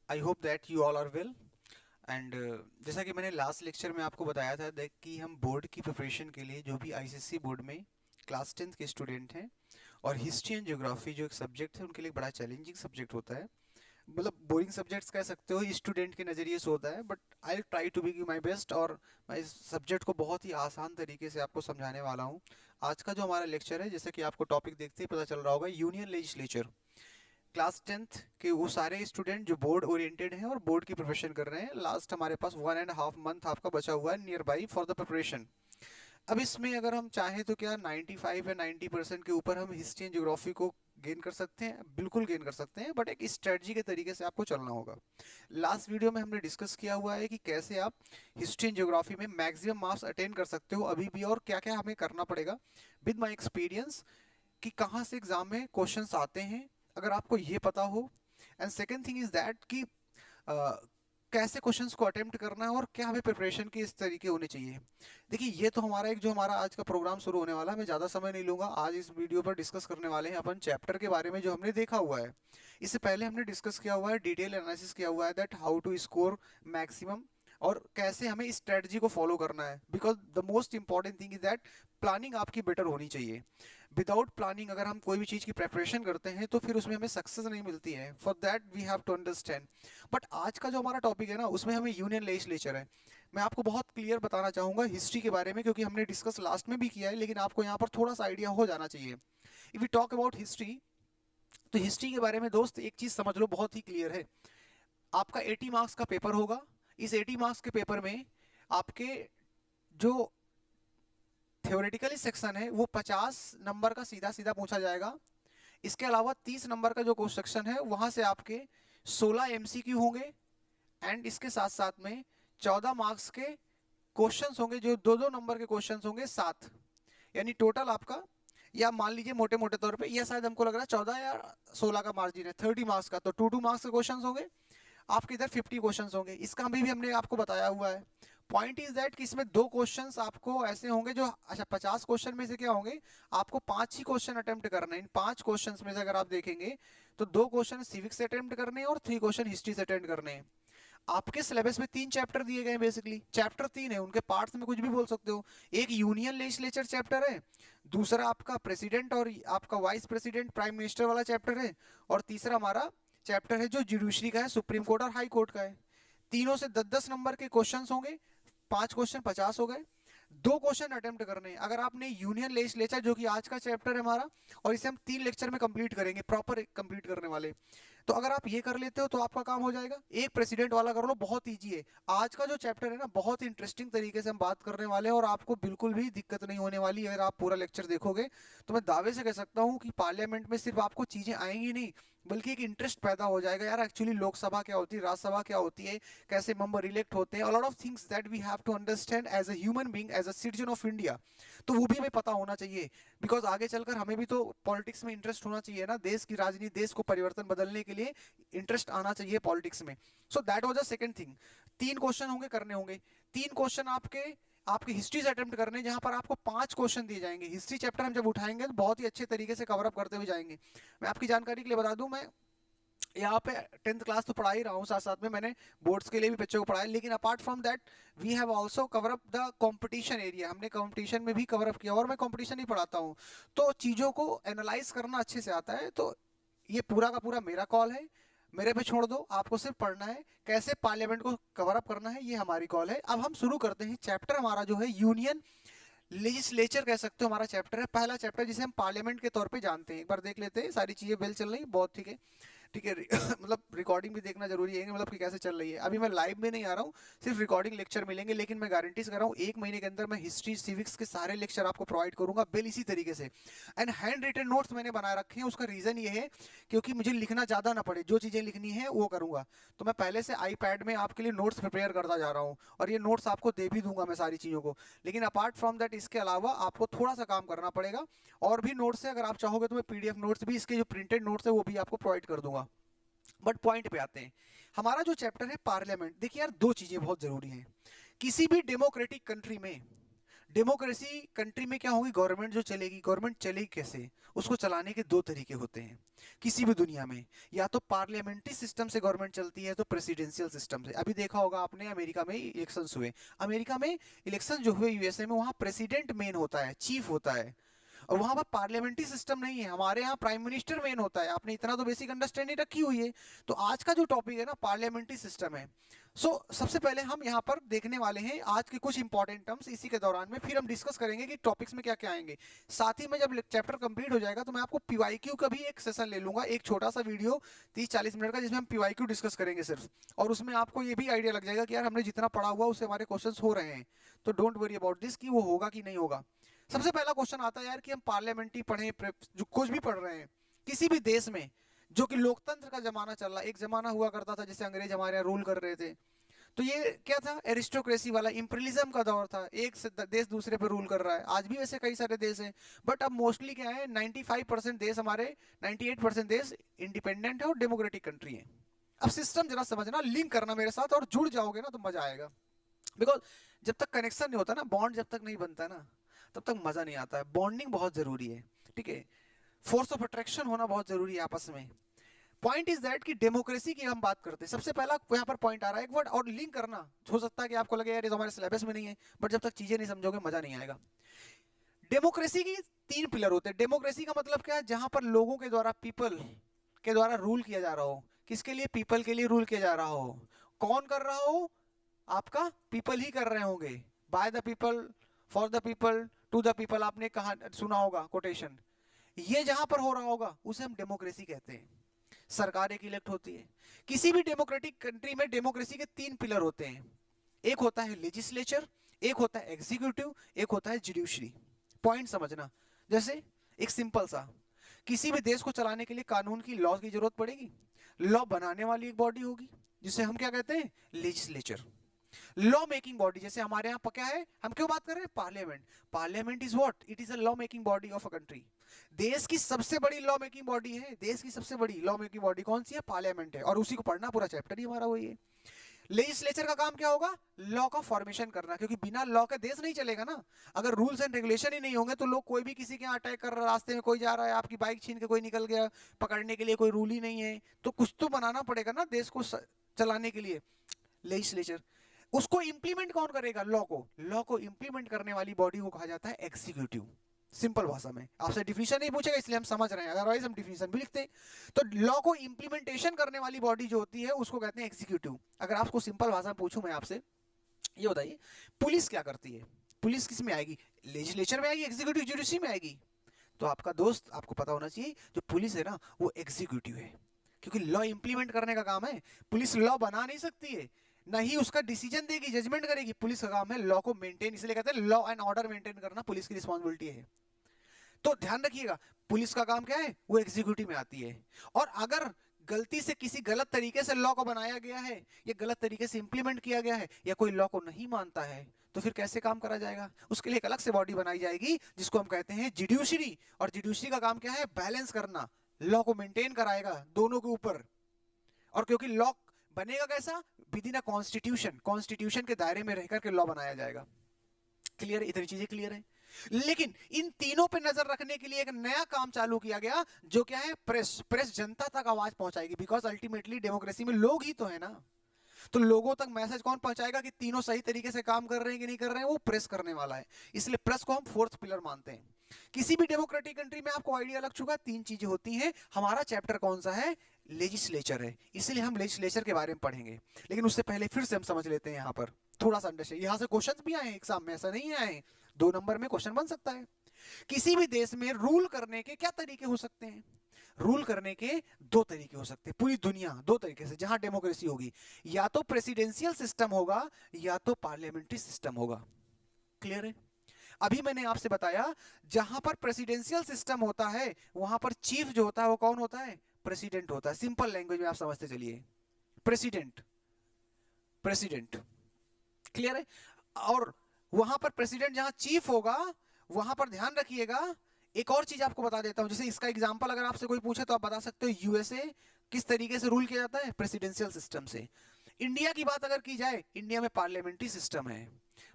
I hope that you all are well and जैसा कि मैंने लास्ट लेक्चर में आपको बताया था देख कि हम बोर्ड की प्रिपरेशन के लिए जो भी आईसीएसई बोर्ड में क्लास 10th के स्टूडेंट हैं और हिस्ट्री एंड ज्योग्राफी जो एक सब्जेक्ट है उनके लिए बड़ा चैलेंजिंग सब्जेक्ट होता है। मतलब बोरिंग सब्जेक्ट्स कह सकते हो स्टूडेंट के नज़रिए से होता है, but I try to be my best और मैं इस सब्जेक्ट को बहुत ही आसान तरीके से आपको समझाने वाला हूँ। आज का जो हमारा लेक्चर है, जैसे कि आपको टॉपिक देखते ही पता चल रहा होगा, यूनियन लेजिस्लेचर। क्लास 10th के वो सारे स्टूडेंट जो बोर्ड ओरिएंटेड हैं और बोर्ड की प्रिपरेशन कर रहे हैं, लास्ट हमारे पास 1.5 मंथ आपका बचा हुआ है near by for the preparation. अब इसमें अगर हम चाहें तो क्या 95 या 90% के ऊपर हम हिस्ट्री एंड ज्योग्राफी को गेन कर सकते हैं, बिल्कुल गेन कर सकते हैं, बट एक स्ट्रेटजी के तरीके से आपको चलना होगा। लास्ट वीडियो में हमने डिस्कस किया हुआ है कि कैसे आप हिस्ट्री एंड ज्योग्राफी में मैक्सिमम मार्क्स अटेन कर सकते हो अभी भी, और क्या क्या हमें करना पड़ेगा विद माई एक्सपीरियंस, कि कहाँ से एग्जाम में क्वेश्चंस आते हैं, अगर आपको ये पता हो। And second thing is that कि कैसे क्वेश्चंस को अटेम्प्ट करना है और क्या हमें प्रिपरेशन के इस तरीके होने चाहिए। देखिए, ये तो हमारा एक जो हमारा आज का प्रोग्राम शुरू होने वाला है, मैं ज़्यादा समय नहीं लूंगा। आज इस वीडियो पर डिस्कस करने वाले हैं अपन चैप्टर के बारे में जो हमने देखा हुआ है। इससे पहले हमने डिस्कस किया हुआ है, डिटेल एनालिसिस किया हुआ है that how to score maximum और कैसे हमें इस स्ट्रेटजी को फॉलो करना है, because the most important thing is that planning आपकी बेटर होनी चाहिए। विदाउट प्लानिंग अगर हम कोई भी चीज़ की प्रेपरेशन करते हैं तो फिर उसमें हमें सक्सेस नहीं मिलती है। For that we have to understand. But आज का जो हमारा टॉपिक है ना, उसमें हमें यूनियन लेजिस्लेचर है। मैं आपको बहुत क्लियर बताना चाहूंगा हिस्ट्री के बारे में, क्योंकि हमने डिस्कस लास्ट में भी किया है, लेकिन आपको यहाँ पर थोड़ा सा आइडिया हो जाना चाहिए। If you talk about history, तो हिस्ट्री के बारे में दोस्त एक चीज समझ लो, बहुत ही क्लियर है। आपका 80 मार्क्स का पेपर होगा। इस 80 मार्क्स के पेपर में आपके जो थ्योरेटिकली सेक्शन है वो 50 नंबर का सीधा सीधा पूछा जाएगा। इसके अलावा 30 नंबर का जो क्वेश्चन सेक्शन है वहां से आपके 16 एमसीक्यू होंगे। एंड इसके साथ साथ में 14 मार्क्स के क्वेश्चंस होंगे, जो दो दो नंबर के क्वेश्चंस होंगे 7। यानी टोटल आपका, या मान लीजिए मोटे मोटे तौर पे, या शायद हमको लग रहा है 14 या 16 का मार्जिन है 30 मार्क्स का, तो 2 2 मार्क्स के क्वेश्चंस होंगे। आपके इधर 50 क्वेश्चंस होंगे। इसका भी हमने आपको बताया हुआ है। पॉइंट इज दैट कि इसमें दो क्वेश्चंस आपको ऐसे होंगे जो, अच्छा, 50 क्वेश्चन में से क्या होंगे, आपको 5 ही क्वेश्चन अटेम्प्ट करने हैं। इन 5 क्वेश्चंस में से अगर आप देखेंगे तो 2 क्वेश्चन सिविक्स से अटेम्प्ट करने हैं और 3 क्वेश्चन हिस्ट्री से अटेम्प्ट करने हैं। आपके सिलेबस में 3 चैप्टर दिए गए हैं, बेसिकली चैप्टर 3 है, उनके पार्ट्स में कुछ भी बोल सकते हो। एक यूनियन लेजिस्लेचर चैप्टर है, दूसरा आपका प्रेसिडेंट और आपका वाइस प्रेसिडेंट प्राइम मिनिस्टर वाला चैप्टर है, और तीसरा हमारा चैप्टर है जो जुडिशरी का है, सुप्रीम कोर्ट और हाई कोर्ट का है। तीनों से 10 10 नंबर के क्वेश्चन होंगे। 5 क्वेश्चन 50 हो गए। 2 क्वेश्चन अटेम्प्ट करने हैं। अगर आपने यूनियन लेजिस्लेचर, जो कि आज का चैप्टर है हमारा, और इसे हम 3 लेक्चर में कंप्लीट करेंगे, प्रॉपर कंप्लीट करने वाले, तो अगर आप ये कर लेते हो तो आपका काम हो जाएगा। एक प्रेसिडेंट वाला कर लो, बहुत ईजी है। आज का जो चैप्टर है ना, बहुत इंटरेस्टिंग तरीके से हम बात करने वाले हैं, और आपको बिल्कुल भी दिक्कत नहीं होने वाली अगर आप पूरा लेक्चर देखोगे। तो मैं दावे से कह सकता हूँ कि पार्लियामेंट में सिर्फ आपको चीजें आएंगी नहीं, बल्कि एक इंटरेस्ट पैदा हो जाएगा यार, एक्चुअली लोकसभा क्या होती है, राज्यसभा क्या होती है, कैसे मेंबर इलेक्ट होते हैं, lot of things that we have to understand as a human being, as a citizen of India. तो वो भी हमें पता होना चाहिए, बिकॉज आगे चलकर हमें भी तो पॉलिटिक्स में इंटरेस्ट होना चाहिए ना, देश की राजनीति, देश को परिवर्तन बदलने के लिए इंटरेस्ट आना चाहिए पॉलिटिक्स में। सो that was the second thing. 3 question होंगे, करने होंगे। 3 क्वेश्चन आपके आपके हिस्ट्री से अटेम्प्ट करने हैं, जहां पर आपको 5 क्वेश्चन दिए जाएंगे। हिस्ट्री चैप्टर हम जब उठाएंगे तो बहुत ही अच्छे तरीके से कवर अप करते हुए जाएंगे। मैं आपकी जानकारी के लिए बता दूं, मैं यहाँ पे 10th क्लास तो पढ़ा ही रहा हूँ, साथ साथ में मैंने बोर्ड्स के लिए भी बच्चों को पढ़ाया, लेकिन apart from that we have also cover up the competition area. हमने कंपटीशन में भी कवर अप किया, और मैं कंपटीशन ही पढ़ाता हूँ, तो चीज़ों को एनालाइज करना अच्छे से आता है। तो ये पूरा का पूरा मेरा कॉल है, मेरे पे छोड़ दो, आपको सिर्फ पढ़ना है। कैसे पार्लियामेंट को कवर अप करना है, ये हमारी कॉल है। अब हम शुरू करते हैं। चैप्टर हमारा जो है यूनियन लेजिस्लेचर कह सकते हो, हमारा चैप्टर है, पहला चैप्टर, जिसे हम पार्लियामेंट के तौर पे जानते हैं। एक बार देख लेते हैं, सारी चीजें बेल चल रही, बहुत ठीक है। ठीक है। मतलब रिकॉर्डिंग भी देखना जरूरी है, मतलब कि कैसे चल रही है। अभी मैं लाइव में नहीं आ रहा हूँ, सिर्फ रिकॉर्डिंग लेक्चर मिलेंगे, लेकिन मैं गारंटी से कर रहा हूँ 1 महीने के अंदर मैं हिस्ट्री सिविक्स के सारे लेक्चर आपको प्रोवाइड करूंगा बिल इसी तरीके से। एंड हैंड रिटन नोट्स मैंने बना रखे हैं। उसका रीजन ये है क्योंकि मुझे लिखना ज्यादा ना पड़े, जो चीजें लिखनी है वो करूंगा। तो मैं पहले से आईपैड में आपके लिए नोट्स प्रिपेयर करता जा रहा हूँ, और ये नोट्स आपको दे भी दूंगा मैं सारी चीजों को। लेकिन अपार्ट फ्रॉम दैट, इसके अलावा आपको थोड़ा सा काम करना पड़ेगा। और भी नोट्स है, अगर आप चाहोगे तो मैं पीडीएफ नोट्स भी, इसके जो प्रिंटेड नोट्स है वो भी आपको प्रोवाइड कर दूंगा। बट पॉइंट पे आते हैं। हमारा जो चैप्टर है पार्लियामेंट, देखिए यार, दो चीजें बहुत जरूरी हैं किसी भी डेमोक्रेटिक कंट्री में। डेमोक्रेसी कंट्री में क्या होगी, गवर्नमेंट जो चलेगी, गवर्नमेंट चलेगी कैसे, उसको चलाने के दो तरीके होते हैं किसी भी दुनिया में। या तो पार्लियामेंट्री सिस्टम से गवर्नमेंट चलती है, तो प्रेसिडेंशियल सिस्टम से। अभी देखा होगा आपने, अमेरिका में इलेक्शंस हुए, अमेरिका में इलेक्शन जो हुए यूएसए में, वहां प्रेसिडेंट मेन होता है, चीफ होता है, और वहां पर पार्लियामेंट्री सिस्टम नहीं है। हमारे यहाँ प्राइम मिनिस्टर मेन होता है। आपने इतना तो बेसिक अंडरस्टैंडिंग रखी हुई है। तो आज का जो टॉपिक है ना, पार्लियामेंट्री सिस्टम है। सबसे पहले हम यहाँ पर देखने वाले हैं आज के कुछ इंपॉर्टेंट टर्म्स इसी के दौरान में, फिर हम डिस्कस करेंगे कि टॉपिक्स में क्या क्या आएंगे। साथ ही में जब चैप्टर कंप्लीट हो जाएगा तो मैं आपको पीवाईक्यू का भी एक सेशन ले लूंगा, एक छोटा सा वीडियो 30-40 मिनट का, जिसमें हम पीवाईक्यू डिस्कस करेंगे सिर्फ। और उसमें आपको ये भी आइडिया लग जाएगा कि यार हमने जितना पढ़ा हुआ उससे हमारे क्वेश्चन हो रहे हैं। तो डोंट वरी अबाउट दिस कि वो होगा कि नहीं होगा। सबसे पहला क्वेश्चन आता है यार कि हम पार्लियामेंट्री पढ़े, जो कुछ भी पढ़ रहे हैं किसी भी देश में, जो कि लोकतंत्र का जमाना चल रहा है। एक जमाना हुआ करता था जिससे अंग्रेज हमारे यहाँ रूल कर रहे थे, तो ये क्या था, एरिस्टोक्रेसी वाला इंपीरियलिज्म का दौर था। एक देश दूसरे पर रूल कर रहा है। आज भी वैसे कई सारे देश हैं, बट अब मोस्टली क्या है, 95% देश हमारे, 98% देश इंडिपेंडेंट है और डेमोक्रेटिक कंट्री है। अब सिस्टम जरा समझना, लिंक करना मेरे साथ, और जुड़ जाओगे ना तो मजा आएगा। बिकॉज जब तक कनेक्शन नहीं होता ना, बॉन्ड जब तक नहीं बनता ना, तब तक मजा नहीं आता है। बॉन्डिंग बहुत जरूरी है, ठीक है। फोर्स ऑफ अट्रैक्शन होना बहुत जरूरी है आपस में। पॉइंट इज दैट कि डेमोक्रेसी की हम बात करते हैं, सबसे पहला यहाँ पर पॉइंट आ रहा है एक वर्ड, और लिंक करना। हो सकता है कि आपको लगे यार ये तो हमारे सिलेबस में नहीं है, बट जब तक चीजें नहीं समझोगे मजा नहीं आएगा। डेमोक्रेसी की 3 पिलर होते हैं। डेमोक्रेसी का मतलब क्या है, जहां पर लोगों के द्वारा, पीपल के द्वारा रूल किया जा रहा हो। किसके लिए, पीपल के लिए रूल किया जा रहा हो। कौन कर रहा हो, आपका पीपल ही कर रहे होंगे। By the people, for the people, to the people, आपने कहा सुना होगा कोटेशन। ये जहां पर हो रहा होगा उसे हम डेमोक्रेसी कहते हैं। सरकार एक इलेक्ट होती है। किसी भी डेमोक्रेटिक कंट्री में डेमोक्रेसी के 3 पिलर होते हैं। एक होता है लेजिस्लेचर, एक होता है एग्जीक्यूटिव, एक होता है जुडिशरी। पॉइंट समझना, जैसे एक सिंपल सा, किसी भी देश को चलाने के लिए कानून की, लॉ की जरूरत पड़ेगी। लॉ बनाने वाली एक बॉडी होगी जिसे हम क्या कहते हैं, लेजिस्लेचर। लॉ मेकिंग बॉडी, जैसे हमारे यहाँ क्या है, हम क्यों बात कर रहे हैं, parliament. Parliament is what, it is a law making body of a country. देश की सबसे बड़ी लॉ मेकिंग बॉडी है, देश की सबसे बड़ी लॉ मेकिंग बॉडी कौन सी है, पार्लियामेंट है। और उसी को पढ़ना, पूरा चैप्टर ही हमारा वही है। लेजिस्लेचर का काम क्या होगा, लॉ का फॉर्मेशन करना, क्योंकि बिना लॉ के देश नहीं चलेगा ना। अगर रूल्स एंड रेगुलेशन ही नहीं होंगे तो लोग, कोई भी किसी के यहाँ अटैक कर रहा है, रास्ते में कोई जा रहा है, आपकी बाइक छीन के कोई निकल गया, पकड़ने के लिए कोई रूल ही नहीं है, तो कुछ तो बनाना पड़ेगा ना देश को चलाने के लिए। लेजिस्लेचर, उसको इंप्लीमेंट कौन करेगा, लॉ को। लॉ को इंप्लीमेंट करने वाली बॉडी को कहा जाता है एग्जीक्यूटिव। सिंपल भाषा में, आपसे डिफिनेशन नहीं पूछेगा इसलिए हम समझ रहे हैं, अदरवाइज हम डिफिनेशन भी लिखते। तो लॉ को इंप्लीमेंटेशन करने वाली बॉडी जो होती है उसको कहते हैं एग्जीक्यूटिव। अगर आपको सिंपल भाषा में पूछूं मैं आपसे, ये बताइए पुलिस क्या करती है। पुलिस किस में आएगी, लेजिस्लेचर में आएगी, एग्जीक्यूटिव जुडिशरी में आएगी। तो आपका दोस्त, आपको पता होना चाहिए, जो पुलिस है ना वो एग्जीक्यूटिव है, क्योंकि लॉ इंप्लीमेंट करने का काम है। पुलिस लॉ बना नहीं सकती है, ना ही उसका डिसीजन देगी, जजमेंट करेगी। पुलिस का काम है लॉ को मेंटेन, इसलिए कहते हैं लॉ एंड ऑर्डर मेंटेन करना पुलिस की रिस्पॉन्सिबिलिटी है। तो ध्यान रखिएगा, पुलिस का काम क्या है, वो एग्जीक्यूटिव में आती है। और अगर गलती से किसी गलत तरीके से लॉ को बनाया गया है, या गलत तरीके से इंप्लीमेंट किया गया है, या कोई लॉ को नहीं मानता है, तो फिर कैसे काम करा जाएगा। उसके लिए एक अलग से बॉडी बनाई जाएगी जिसको हम कहते हैं जुडिशरी। और जुडिशरी का काम क्या है, बैलेंस करना, लॉ को मेंटेन कराएगा दोनों के ऊपर। और क्योंकि लॉ बनेगा कैसा, with in a constitution, constitution के दायरे में रहकर के लॉ बनाया जाएगा। क्लियर है, इतनी चीजें क्लियर है। लेकिन इन तीनों पे नजर रखने के लिए एक नया काम चालू किया गया, जो क्या है, प्रेस। प्रेस जनता तक आवाज पहुंचाएगी, बिकॉज अल्टीमेटली डेमोक्रेसी में लोग ही तो है ना। तो लोगों तक मैसेज कौन पहुंचाएगा कि तीनों सही तरीके से काम कर रहे हैं कि नहीं कर रहे हैं, वो प्रेस करने वाला है। इसलिए प्रेस को हम 4th पिलर मानते हैं। किसी भी डेमोक्रेटिक कंट्री में आपको आइडिया लग चुका है, 3 चीजें होती हैं। हमारा चैप्टर कौन सा है, लेजिस्लेचर है, इसलिए हम लेजिस्लेचर के बारे में पढ़ेंगे। लेकिन उससे पहले फिर से हम समझ लेते हैं यहाँ पर थोड़ा सा अंडरस्टैंड। यहाँ से क्वेश्चन भी आए एग्जाम में, ऐसा नहीं आए, 2 नंबर में क्वेश्चन बन सकता है। किसी भी देश में रूल करने के क्या तरीके हो सकते हैं, रूल करने के 2 तरीके हो सकते हैं। पूरी दुनिया 2 तरीके से, जहां डेमोक्रेसी होगी, या तो प्रेसिडेंशियल सिस्टम होगा, या तो पार्लियामेंट्री सिस्टम होगा। क्लियर है। अभी मैंने आपसे बताया, जहां पर प्रेसिडेंशियल सिस्टम होता है वहां पर चीफ जो होता है वो कौन होता है, प्रेसिडेंट होता है। सिंपल लैंग्वेज में आप समझते चलिए, प्रेसिडेंट, प्रेसिडेंट। क्लियर है। और वहां पर प्रेसिडेंट जहां चीफ होगा, वहां पर ध्यान रखिएगा, एक और चीज आपको बता देता हूं। जैसे इसका एग्जांपल अगर आपसे कोई पूछे तो आप बता सकते हो, यूएसए किस तरीके से रूल किया जाता है, प्रेसिडेंशियल सिस्टम से। इंडिया की बात अगर की जाए, इंडिया में पार्लियामेंट्री सिस्टम है।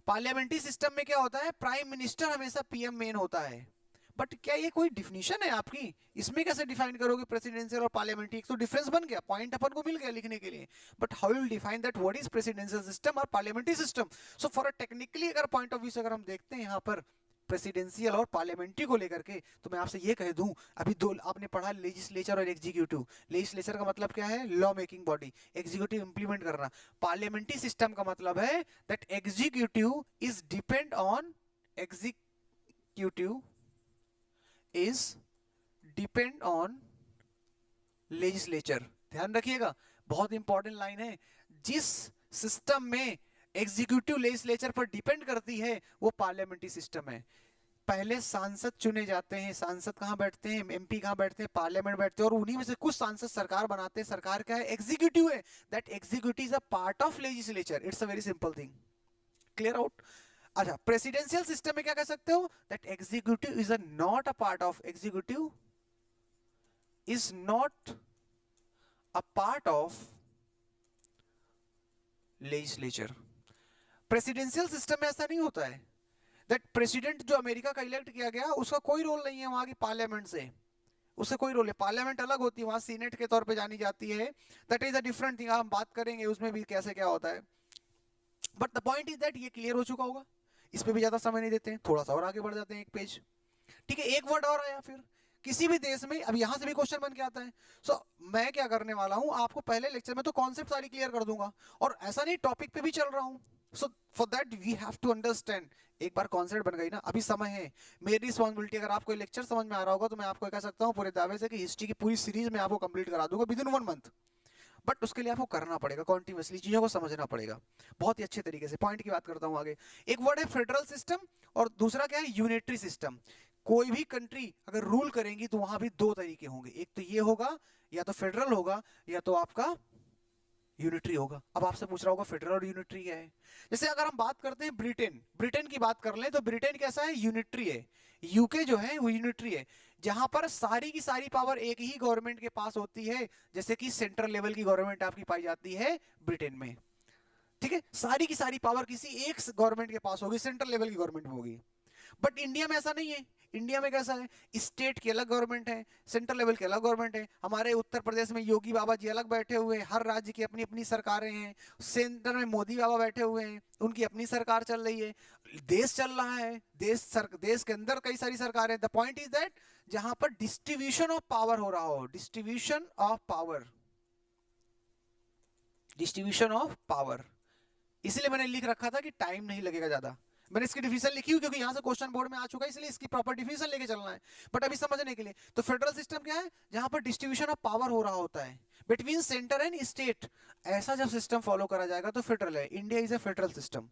पार्लियामेंट्री सिस्टम में क्या होता है, प्राइम मिनिस्टर हमेशा पीएम मेन होता है। बट क्या ये कोई डिफिनीशन है आपकी, इसमें कैसे डिफाइन करोगे प्रेसिडेंशियल और पार्लियामेंट्री? एक तो डिफरेंस बन गया, पॉइंट अपन को मिल गया लिखने के लिए, but how will define that what is presidential system और parliamentary system? So for a technically अगर पॉइंट ऑफ व्यू से अगर हम देखते हैं यहाँ पर प्रेसिडेंशियल और पार्लियामेंट्री को लेकर के, तो मैं आपसे ये कह दूं, अभी दो आपने पढ़ा लेजिस्लेचर और एग्जीक्यूटिव। लेजिस्लेचर का मतलब क्या है, law making body, executive implement करना। पार्लियामेंट्री सिस्टम का मतलब है that executive is depend on executive is depend on legislature. ध्यान रखिएगा, बहुत इंपॉर्टेंट लाइन है। जिस सिस्टम में एग्जीक्यूटिव लेजिस्लेचर पर डिपेंड करती है वो पार्लियामेंट्री सिस्टम है। पहले सांसद चुने जाते हैं, सांसद कहां बैठते हैं, एमपी कहां बैठते हैं, पार्लियामेंट बैठते हैं, और उन्हीं में से कुछ सांसद सरकार बनाते हैं। सरकार क्या है, एग्जीक्यूटिव है। That executive is a part of legislature. It's a very simple thing, clear out? अच्छा, प्रेसिडेंशियल सिस्टम में क्या कह सकते हो, that executive is not a part of, executive is not a part of legislature. Presidential system में ऐसा नहीं होता है दैट प्रेसिडेंट जो अमेरिका का इलेक्ट किया गया उसका कोई रोल नहीं है वहां की पार्लियामेंट से, उससे कोई रोल है। पार्लियामेंट अलग होती है, वहां सीनेट के तौर पे जानी जाती है। That is a different thing, हम बात करेंगे उसमें भी कैसे क्या होता है। But the point is that ये क्लियर हो चुका होगा, इस पे भी ज्यादा समय नहीं देते हैं, थोड़ा सा और आगे बढ़ जाते हैं एक पेज। ठीक है, एक वर्ड और आया फिर, किसी भी देश में, अब यहां से भी क्वेश्चन बन के आता है। मैं क्या करने वाला हूं, आपको पहले लेक्चर में तो कॉन्सेप्ट सारी क्लियर कर दूंगा, और ऐसा नहीं टॉपिक पे भी चल रहा हूं। So for that we have to understand. एक बार कॉन्सेप्ट बन गई ना, अभी समय है, मेरी रिस्पॉन्सिबिलिटी। अगर आपको लेक्चर समझ में आ रहा होगा तो मैं आपको कह सकता हूँ पूरे दावे से कि हिस्ट्री की पूरी सीरीज में आपको कंप्लीट करा दूंगा विद इन 1 मंथ। बट उसके लिए आपको करना पड़ेगा, कॉन्टिन्यूसली चीजों को समझना पड़ेगा बहुत ही अच्छे तरीके से। पॉइंट की बात करता हूं आगे। एक वर्ड है फेडरल सिस्टम, और दूसरा क्या है, यूनिटरी सिस्टम। कोई भी कंट्री अगर रूल करेंगी तो वहां भी दो तरीके होंगे, एक तो ये होगा, या तो फेडरल होगा, या तो आपका यूनिटरी होगा। अब आपसे पूछ रहा होगा फेडरल और यूनिटरी क्या है। जैसे अगर हम बात करते हैं ब्रिटेन, ब्रिटेन की बात कर लें तो ब्रिटेन कैसा है, यूनिटरी है। यूके जो है वो यूनिटरी है, जहां पर सारी की सारी पावर एक ही गवर्नमेंट के पास होती है, जैसे कि सेंट्रल लेवल की गवर्नमेंट आपकी पाई जाती है ब्रिटेन में। ठीक है, सारी की सारी पावर किसी एक गवर्नमेंट के पास होगी, सेंट्रल लेवल की गवर्नमेंट में होगी। बट इंडिया में ऐसा नहीं है। इंडिया में कैसा है, स्टेट की अलग गवर्नमेंट है, सेंट्रल लेवल की अलग गवर्नमेंट है। हमारे उत्तर प्रदेश में योगी बाबा जी अलग बैठे हुए हैं, हर राज्य की अपनी अपनी सरकारें हैं। सेंटर में मोदी बाबा बैठे हुए हैं, उनकी अपनी सरकार चल रही है। देश चल रहा है, देश के अंदर कई सारी सरकारें। द पॉइंट इज दैट जहां पर डिस्ट्रीब्यूशन ऑफ पावर हो रहा हो, distribution of power, distribution of power. इसलिए मैंने लिख रखा था कि टाइम नहीं लगेगा ज्यादा। मैंने इसकी डिफिनेशन लिखी हुई क्योंकि यहां से क्वेश्चन बोर्ड में आ चुका है, इसलिए इसकी प्रॉपर डिफिनेशन लेके चलना है। बट अभी समझने के लिए, तो फेडरल सिस्टम क्या है, जहां पर डिस्ट्रीब्यूशन ऑफ पावर हो रहा होता है बिटवीन सेंटर एंड स्टेट। ऐसा जब सिस्टम फॉलो करा जाएगा तो फेडरल है। India is a federal system,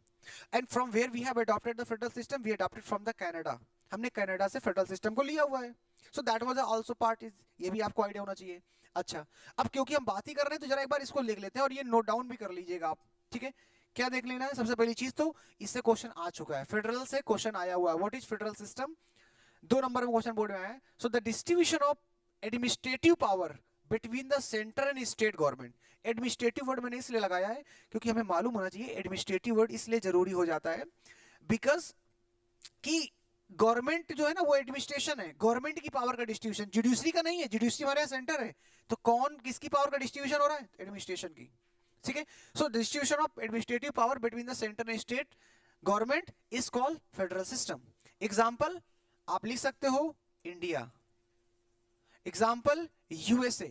and from where we have adopted the federal system, we adopted from the Canada. हमने कनाडा से फेडरल सिस्टम को लिया हुआ है। So that was also part is, ये भी आपको आइडिया होना चाहिए। अच्छा, अब क्योंकि हम बात ही कर रहे हैं तो जरा एक बार इसको लिख लेते हैं, और ये नोट डाउन भी कर लीजिएगा आप। ठीक है, क्या देख लेना है, सबसे पहली चीज तो इससे क्वेश्चन आ चुका है, फेडरल से क्वेश्चन आया हुआ है। What is federal system, 2 number में क्वेश्चन बोर्ड में आया है। So the distribution of administrative power between the centre and state government. Administrative word मैंने इसलिए लगाया है क्योंकि हमें मालूम होना चाहिए, एडमिनिस्ट्रेटिव वर्ड इसलिए जरूरी हो जाता है बिकॉज कि गवर्नमेंट जो है ना वो एडमिनिस्ट्रेशन है, गवर्नमेंट की पावर का डिस्ट्रीब्यूशन, जुडिशरी का नहीं है। जुडिशरी हमारे यहाँ सेंटर है, तो कौन किसकी पावर का डिस्ट्रीब्यूशन हो रहा है, एडमिनिस्ट्रेशन की। ठीक है, so distribution of administrative power between the centre and state government is called federal system. Example आप लिख सकते हो इंडिया, एग्जांपल यूएसए।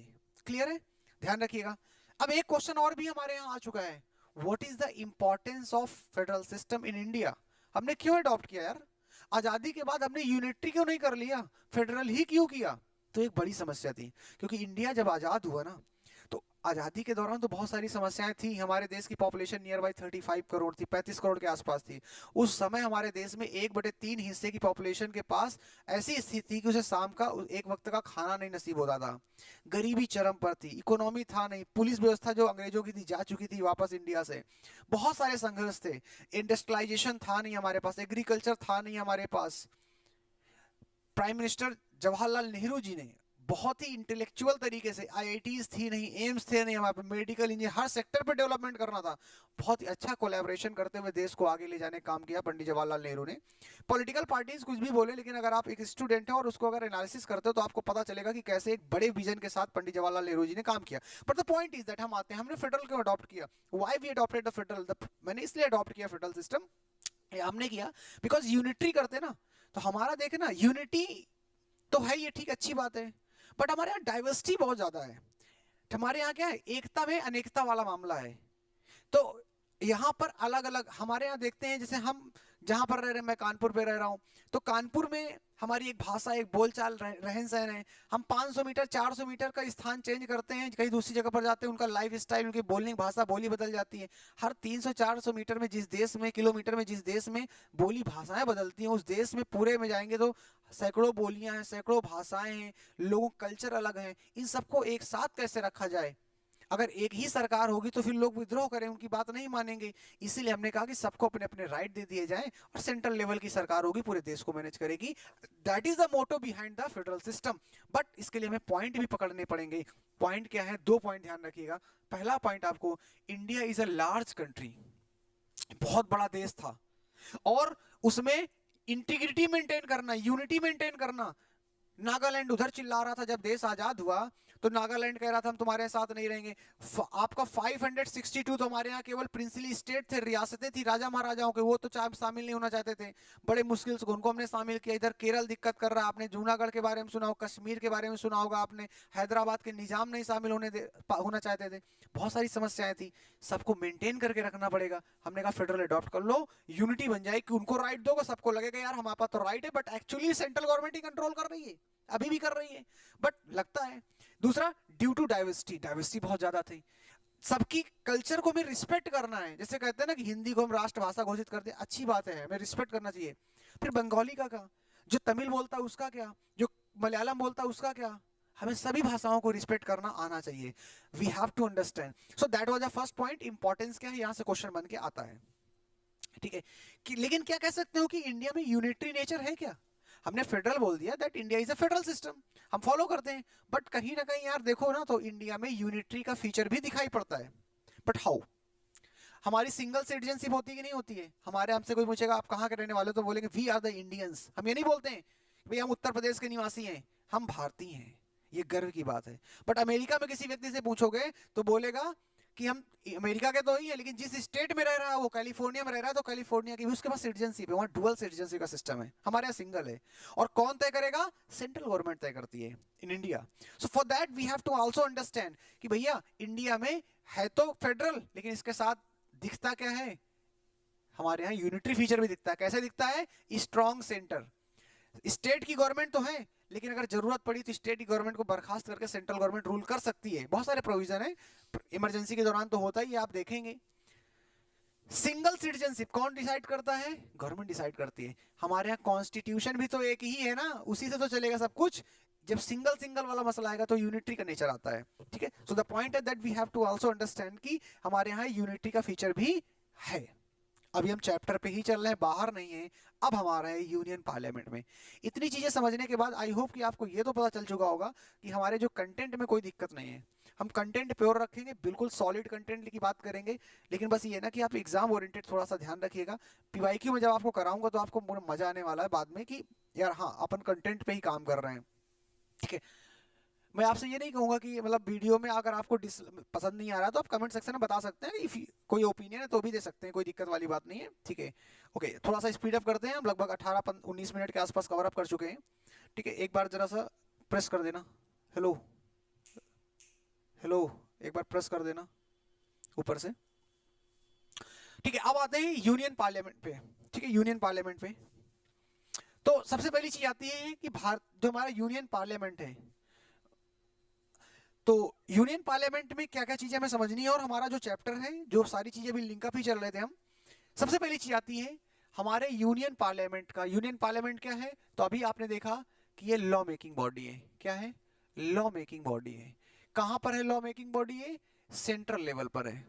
क्लियर है, ध्यान रखिएगा। अब एक क्वेश्चन और भी हमारे यहाँ आ चुका है, what is the importance of federal system in India. हमने क्यों अडॉप्ट किया यार, आजादी के बाद हमने यूनिटरी क्यों नहीं कर लिया, फेडरल ही क्यों किया। तो एक बड़ी समस्या थी, क्योंकि इंडिया जब आजाद हुआ ना, तो आजादी के दौरान तो बहुत सारी समस्याएं थी। हमारे देश की पॉपुलेशन नियर बाई 35 करोड़ थी, 35 करोड़ के आसपास थी। उस समय हमारे देश में 1/3 हिस्से की पॉपुलेशन के पास ऐसी स्थिति थी कि उसे शाम का एक वक्त का खाना नहीं नसीब होता था। गरीबी चरम पर थी, इकोनॉमी था नहीं, पुलिस व्यवस्था जो अंग्रेजों की थी जा चुकी थी वापस इंडिया से, बहुत सारे संघर्ष थे। इंडस्ट्रियलाइजेशन था नहीं हमारे पास, एग्रीकल्चर था नहीं हमारे पास। प्राइम मिनिस्टर जवाहरलाल नेहरू जी ने बहुत ही इंटेलेक्चुअल तरीके से, आईआईटीज थी नहीं, एम्स थे नहीं, हमारे मेडिकल इंजीनियर हर सेक्टर पे डेवलपमेंट करना था। बहुत ही अच्छा कोलैबोरेशन करते हुए देश को आगे ले जाने का काम किया पंडित जवाहरलाल नेहरू ने। पॉलिटिकल पार्टीज कुछ भी बोले, लेकिन अगर आप एक स्टूडेंट हैं और उसको अगर एनालिसिस करते हो तो आपको पता चलेगा कि कैसे एक बड़े विजन के साथ पंडित जवाहरलाल नेहरू जी ने काम किया। But the point is that हम आते हैं, हमने फेडरल क्यों अडॉप्ट किया, why we adopted the federal, मैंने इसलिए अडॉप्ट किया फेडरल सिस्टम, हमने किया बिकॉज यूनिटरी करते ना, तो हमारा देखे ना, यूनिटी तो है, ये ठीक अच्छी बात है, बट हमारे यहाँ डाइवर्सिटी बहुत ज्यादा है। हमारे यहाँ क्या है, एकता में अनेकता वाला मामला है। तो यहाँ पर अलग अलग हमारे यहाँ देखते हैं, जैसे हम जहाँ पर रह रहे हैं, मैं कानपुर पे रह रहा हूँ, तो कानपुर में हमारी एक भाषा, एक बोलचाल, रहन सहन है। हम 500 मीटर 400 मीटर का स्थान चेंज करते हैं, कहीं दूसरी जगह पर जाते हैं, उनका लाइफ स्टाइल, उनकी बोलने की भाषा, बोली बदल जाती है। हर 300-400 मीटर में जिस देश में, किलोमीटर में जिस देश में बोली भाषाएं बदलती हैं, उस देश में पूरे में जाएंगे तो सैकड़ों बोलियां हैं, सैकड़ों भाषाएं हैं, लोगों का कल्चर अलग है। इन सबको एक साथ कैसे रखा जाए? अगर एक ही सरकार होगी तो फिर लोग विद्रोह करें, उनकी बात नहीं मानेंगे। इसीलिए हमने कहा कि सबको अपने अपने राइट दे दिए जाएं और सेंट्रल लेवल की सरकार होगी, पूरे देश को मैनेज करेगी। That is the motto behind the federal system. But इसके लिए हमें पॉइंट भी पकड़ने पड़ेंगे। पॉइंट क्या है? 2 पॉइंट ध्यान रखिएगा। पहला पॉइंट आपको, India is a large country, बहुत बड़ा देश था, और उसमें इंटीग्रिटी मेंटेन करना, यूनिटी मेंटेन करना। नागालैंड उधर चिल्ला रहा था जब देश आजाद हुआ, तो नागालैंड कह रहा था हम तुम्हारे साथ नहीं रहेंगे। आपका 562 तो हमारे यहाँ केवल प्रिंसली स्टेट थे, रियासतें थी राजा महाराजाओं के, वो तो शामिल नहीं होना चाहते थे, बड़े मुश्किल से उनको हमने शामिल किया। इधर केरल दिक्कत कर रहा है, आपने जूनागढ़ के बारे में सुना होगा, कश्मीर के बारे में सुना होगा आपने, हैदराबाद के निजाम नहीं शामिल होना चाहते थे, बहुत सारी समस्याएं थी। सबको मेंटेन करके रखना पड़ेगा। हमने कहा फेडरल अडॉप्ट कर लो, यूनिटी बन जाए, कि उनको राइट दोगे सबको लगेगा यार हमारे पास तो राइट है, but actually central government he control कर रही है, अभी भी कर रही है, बट लगता है। दूसरा, ड्यू टू डाइवर्सिटी, डाइवर्सिटी बहुत ज्यादा थी, सबकी कल्चर को हमें रिस्पेक्ट करना है। जैसे कहते हैं ना कि हिंदी को हम राष्ट्रभाषा घोषित करते हैं, अच्छी बात है, हमें रिस्पेक्ट करना चाहिए। फिर बंगाली का क्या, जो तमिल बोलता है उसका क्या, जो मलयालम बोलता है उसका क्या, हमें सभी भाषाओं को रिस्पेक्ट करना आना चाहिए। We have to understand. So that was the first point. Importance क्या है, यहां से क्वेश्चन बन के आता है, ठीक है। कि लेकिन क्या कह सकते हो कि इंडिया में यूनिटरी नेचर है क्या? हमने फेडरल बोल दिया, that India is a federal system, हम फॉलो करते हैं, बट कहीं ना कहीं यार देखो ना, तो इंडिया में यूनिटरी का फीचर भी दिखाई पड़ता है। But how? हमारी सिंगल सिटीजनशिप होती है कि नहीं होती है? हमारे हमसे कोई पूछेगा आप कहाँ के रहने वाले हो, तो बोलेंगे वी आर द इंडियंस। हम ये नहीं बोलते हैं भाई हम उत्तर प्रदेश के निवासी हैं, हम भारतीय हैं, ये गर्व की बात है। बट अमेरिका में किसी व्यक्ति से पूछोगे तो बोलेगा कि हम अमेरिका के तो ही है, लेकिन जिस स्टेट में रह रहा है, वो कैलिफोर्निया में रह रहा है, तो कैलिफोर्निया की भी उसके पास सिटीजनशिप है, वहाँ डुअल सिटीजनशिप का सिस्टम है, हमारे यहाँ सिंगल है। और कौन तय करेगा? सेंट्रल गवर्नमेंट तय करती है in India. So for that we have to also understand कि भैया इंडिया में है तो फेडरल, लेकिन इसके साथ दिखता क्या है? हमारे यहाँ यूनिटरी फीचर भी दिखता है। कैसे दिखता है? Strong centre. स्टेट की गवर्नमेंट तो है, लेकिन अगर जरूरत पड़ी तो स्टेट की गवर्नमेंट को बर्खास्त करके सेंट्रल गवर्नमेंट रूल कर सकती है, बहुत सारे प्रोविजन है, इमरजेंसी के दौरान तो होता ही है, आप देखेंगे। सिंगल सिटीजनशिप कौन डिसाइड करता है? गवर्नमेंट डिसाइड करती है। हमारे यहाँ कॉन्स्टिट्यूशन भी तो एक ही है ना, उसी से तो चलेगा सब कुछ। जब सिंगल सिंगल वाला मसला आएगा तो यूनिटरी का नेचर आता है, ठीक है। सो द पॉइंट है that we have to also understand कि हमारे यहाँ यूनिटरी का फीचर भी है। अभी हम चैप्टर पे ही चल रहे हैं, बाहर नहीं है। अब हमारा है यूनियन पार्लियामेंट में। इतनी चीजें समझने के बाद आई होप कि आपको ये तो पता चल चुका होगा कि हमारे जो कंटेंट में कोई दिक्कत नहीं है। हम कंटेंट प्योर रखेंगे, बिल्कुल सॉलिड कंटेंट की बात करेंगे, लेकिन बस ये ना कि आप एग्जाम ओरिएंटेड थोड़ा सा ध्यान रखिएगा। पीवाईक्यू में जब आपको कराऊंगा तो आपको मजा आने वाला है बाद में कि यार हाँ अपन कंटेंट पे ही काम कर रहे हैं, ठीक है। मैं आपसे ये नहीं कहूंगा कि मतलब वीडियो में अगर आपको पसंद नहीं आ रहा तो आप कमेंट सेक्शन में बता सकते हैं, इफ कोई ओपिनियन है तो भी दे सकते हैं, कोई दिक्कत वाली बात नहीं है, ठीक है। ओके, थोड़ा सा स्पीड अप करते हैं, हम लगभग 18-19 मिनट के आसपास कवर अप कर चुके हैं, ठीक है। एक बार जरा सा प्रेस कर देना, हेलो हेलो, एक बार प्रेस कर देना ऊपर से, ठीक है। अब आते हैं यूनियन पार्लियामेंट पे, ठीक है। यूनियन पार्लियामेंट पे तो सबसे पहली चीज आती है कि भारत जो हमारा यूनियन पार्लियामेंट है, तो यूनियन पार्लियामेंट में क्या क्या चीजें हमें समझनी है, और हमारा जो चैप्टर है, जो सारी चीजें भी लिंकअप ही चल रहे थे हम। सबसे पहली चीज आती है हमारे यूनियन पार्लियामेंट का। यूनियन पार्लियामेंट क्या है? तो अभी आपने देखा कि ये लॉ मेकिंग बॉडी है। क्या है? लॉ मेकिंग बॉडी है। कहां पर है लॉ मेकिंग बॉडी? है सेंट्रल लेवल पर है।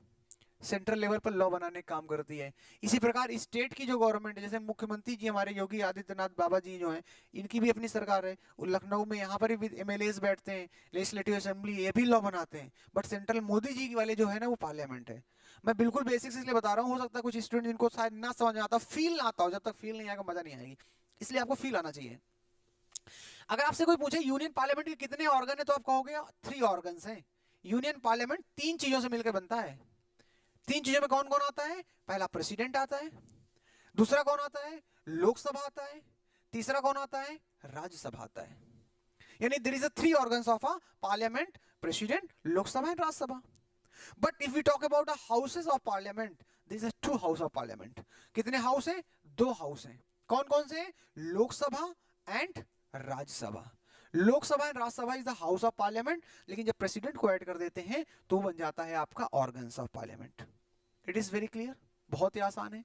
सेंट्रल लेवल पर लॉ बनाने का काम करती है। इसी प्रकार स्टेट की जो गवर्नमेंट है, जैसे मुख्यमंत्री जी हमारे योगी आदित्यनाथ बाबा जी जो हैं, इनकी भी अपनी सरकार है। वो लखनऊ में यहाँ पर भी एमएलएज बैठते हैं, लेजिस्लेटिव असेंबली, ये भी लॉ बनाते हैं। बट सेंट्रल मोदी जी वाले जो है ना, वो पार्लियामेंट है। मैं बिल्कुल बेसिक्स इसलिए बता रहा हूँ, हो सकता है कुछ स्टूडेंट जिनको शायद ना समझ में आता, फील ना आता हो। जब तक फील नहीं आएगा मजा नहीं आएगी, इसलिए आपको फील आना चाहिए। अगर आपसे कोई पूछे यूनियन पार्लियामेंट के कितने ऑर्गन है, तो आप कहोगे 3 ऑर्गन्स हैं। यूनियन पार्लियामेंट 3 चीजों से मिलकर बनता है। 3 चीजों में कौन कौन आता है? पहला प्रेसिडेंट आता है, दूसरा कौन आता है? लोकसभा आता है, तीसरा कौन आता है? राज्यसभा आता है। यानी there is a 3 organs of a parliament, president, Lok Sabha and Rajya Sabha. But if we talk about the houses of parliament, there is 2 house of parliament. कितने हाउस हैं? 2 हाउस हैं। कौन कौन से? Lok Sabha and Rajya Sabha. Lok Sabha and Rajya Sabha is the house of parliament, लेकिन जब president को add कर देते हैं तो बन जाता है आपका organs of parliament. It is very clear, बहुत ही आसान है।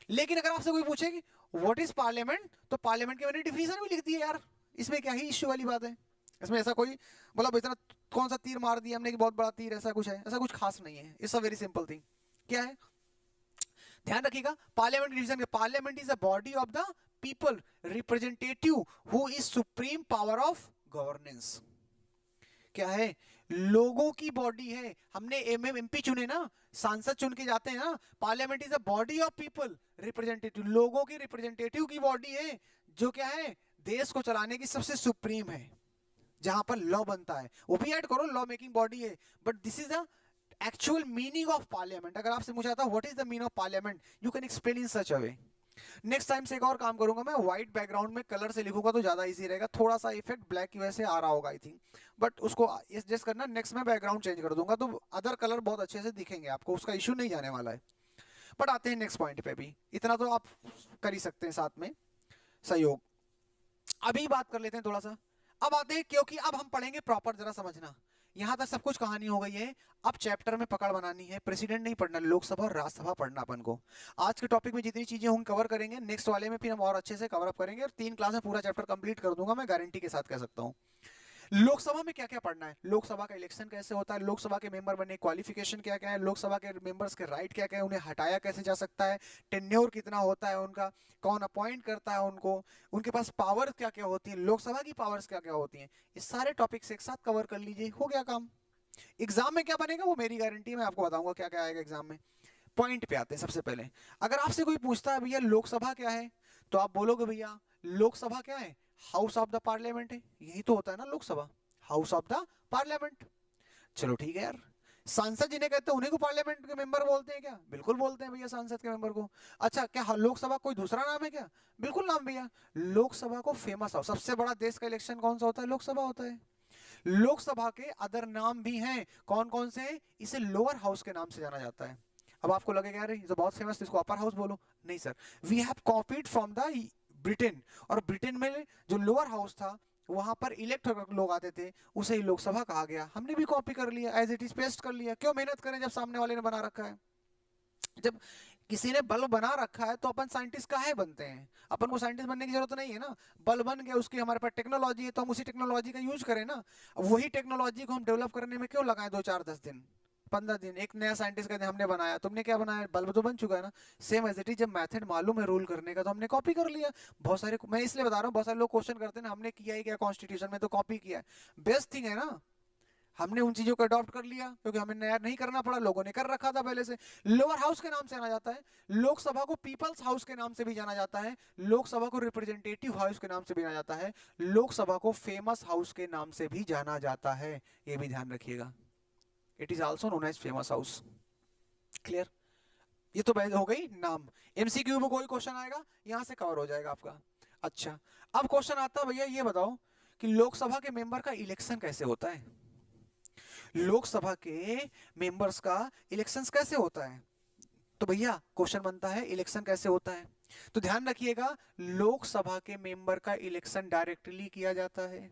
लेकिन अगर आपसे कोई पूछे कि व्हाट इज पार्लियामेंट, तो पार्लियामेंट के मैंने डिफिनेशन भी लिख दी है यार, इसमें क्या ही इश्यू वाली बात है? इसमें ऐसा कोई मतलब इतना कौन सा तीर मार दिया हमने कि बहुत बड़ा तीर, ऐसा कुछ है? ऐसा कुछ खास नहीं है। It's a very simple thing. क्या है? ध्यान रखिएगा, parliament division, parliament is a body of the people, representative who is supreme power of governance. क्या है? लोगों की बॉडी है। हमने एमपी चुने ना, सांसद चुन के जाते हैं ना। Parliament is a body of people, representative, लोगों की रिप्रेजेंटेटिव की बॉडी है, जो क्या है? देश को चलाने की सबसे सुप्रीम है, जहां पर लॉ बनता है। वो भी ऐड करो, लॉ मेकिंग बॉडी है। But this is the actual meaning of parliament. अगर आपसे पूछा था what is the meaning of parliament, you can explain in such a way. Next time से एक और काम करूंगा, मैं व्हाइट बैकग्राउंड में कलर से लिखूंगा तो ज्यादा इजी रहेगा। थोड़ा सा इफेक्ट ब्लैक की वजह से आ रहा होगा आई थिंक, बट उसको एडजस्ट करना। नेक्स्ट में बैकग्राउंड चेंज कर दूंगा तो अदर कलर बहुत अच्छे से दिखेंगे आपको, उसका इशू नहीं जाने वाला है। बट आते हैं नेक्स्ट पॉइंट पे भी, इतना तो आप कर ही सकते हैं साथ में सहयोग। अभी बात कर लेते हैं थोड़ा सा। अब आते हैं, क्योंकि अब हम पढ़ेंगे प्रॉपर, जरा समझना। यहां तक सब कुछ कहानी हो गई है। अब चैप्टर में पकड़ बनानी है, प्रेसिडेंट नहीं पढ़ना, लोकसभा और राज्यसभा पढ़ना अपन को। आज के टॉपिक में जितनी चीजें होंगी कवर करेंगे, नेक्स्ट वाले में फिर हम और अच्छे से कवर अप करेंगे, और 3 क्लास में पूरा चैप्टर कंप्लीट कर दूंगा, मैं गारंटी के साथ कह सकता हूँ। लोकसभा में क्या क्या पढ़ना है? लोकसभा का इलेक्शन कैसे होता है, लोकसभा के मेंबर बनने क्वालिफिकेशन क्या क्या है, लोकसभा के मेंबर्स के राइट क्या क्या है, उन्हें हटाया कैसे जा सकता है, टेन्योर कितना होता है उनका, कौन अपॉइंट करता है उनको, उनके पास पावर क्या क्या होती है, लोकसभा की पावर्स क्या क्या होती हैं। ये सारे टॉपिक्स एक साथ कवर कर लीजिए, हो गया काम। एग्जाम में क्या बनेगा वो मेरी गारंटी है, मैं आपको बताऊंगा क्या क्या आएगा एग्जाम में। पॉइंट पे आते हैं। सबसे पहले अगर आपसे कोई पूछता है भैया लोकसभा क्या है, तो आप बोलोगे भैया लोकसभा क्या है? हाउस ऑफ द पार्लियामेंट है। यही तो होता है ना Lok Sabha, house of the parliament. चलो ठीक है यार। सांसद जिन्हें कहते हैं उन्हीं को पार्लियामेंट के मेंबर बोलते हैं क्या? बिल्कुल बोलते हैं भैया सांसद के मेंबर को। अच्छा, क्या लोकसभा कोई दूसरा नाम है क्या? बिल्कुल नाम भैया। लोकसभा को फेमस हाउस, सबसे बड़ा देश का इलेक्शन कौन सा होता है? लोकसभा होता है। लोकसभा के अदर नाम भी हैं, कौन कौन से हैं? इसे लोअर हाउस के नाम से जाना जाता है। अब आपको लगेगा यार ये तो बहुत फेमस, इसको अपर हाउस बोलो। नहीं sir, we have copied from the Britain, और ब्रिटेन में जो लोअर हाउस था वहां पर इलेक्ट लोग आते थे, उसे ही लोकसभा कहा गया। हमने भी कॉपी कर लिया, एज इट इज पेस्ट कर लिया। क्यों मेहनत करें जब सामने वाले ने बना रखा है? जब किसी ने बल्ब बना रखा है तो अपन साइंटिस्ट काहे बनते हैं? अपन को साइंटिस्ट बनने की जरूरत नहीं है ना। बल्ब बन गया, उसकी हमारे पास टेक्नोलॉजी है, तो हम उसी टेक्नोलॉजी का यूज करें ना। अब वही टेक्नोलॉजी को हम डेवलप करने में क्यों लगाएं 2 4 10 दिन 15 दिन? एक नया साइंटिस्ट कहते हैं हमने बनाया, तुमने क्या बनाया? बल्ब तो बन चुका है ना। सेम एज इट इज, जब मेथड मालूम है रूल करने का तो हमने कॉपी कर लिया। बहुत सारे, मैं इसलिए बता रहा हूँ, बहुत सारे लोग क्वेश्चन करते हैं ना, हमने किया ही क्या कॉन्स्टिट्यूशन में, तो कॉपी किया है। बेस्ट थिंग है ना, हमने उन चीजों को अडॉप्ट कर लिया, क्योंकि हमें नया नहीं करना पड़ा, लोगों ने कर रखा था पहले से। लोअर हाउस के नाम से जाना जाता है। लोकसभा को पीपल्स हाउस के नाम से भी जाना जाता है। लोकसभा को रिप्रेजेंटेटिव हाउस के नाम से भी जाना जाता है। लोकसभा को फेमस हाउस के नाम से भी जाना जाता है, ये भी ध्यान रखिएगा। It is also known as famous house. Clear? ये तो हो गई नाम। एमसीक्यू में कोई क्वेश्चन आएगा यहां से कवर हो जाएगा आपका। अच्छा, अब क्वेश्चन आता है भैया ये बताओ कि लोकसभा के मेंबर का इलेक्शन कैसे होता है? लोकसभा के मेंबर्स का इलेक्शंस कैसे होता है? तो भैया क्वेश्चन बनता है इलेक्शन कैसे होता है। तो ध्यान रखिएगा, लोकसभा के मेंबर का इलेक्शन डायरेक्टली किया जाता है।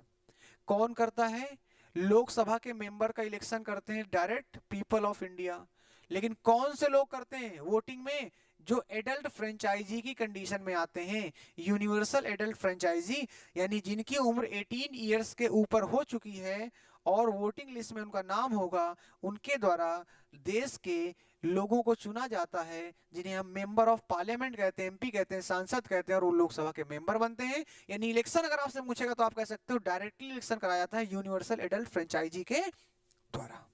कौन करता है? लोकसभा के मेंबर का इलेक्शन करते हैं डायरेक्ट पीपल ऑफ इंडिया। लेकिन कौन से लोग करते हैं वोटिंग में? जो एडल्ट फ्रेंचाइजी की कंडीशन में आते हैं, यूनिवर्सल एडल्ट फ्रेंचाइजी, यानी जिनकी उम्र 18 इयर्स के ऊपर हो चुकी है और वोटिंग लिस्ट में उनका नाम होगा, उनके द्वारा देश के लोगों को चुना जाता है, जिन्हें हम मेंबर ऑफ पार्लियामेंट कहते हैं, एमपी कहते हैं, सांसद कहते हैं, और वो लोकसभा के मेंबर बनते हैं। यानी इलेक्शन अगर आपसे पूछेगा तो आप कह सकते हो डायरेक्टली इलेक्शन कराया जाता है यूनिवर्सल एडल्ट फ्रेंचाइजी के द्वारा।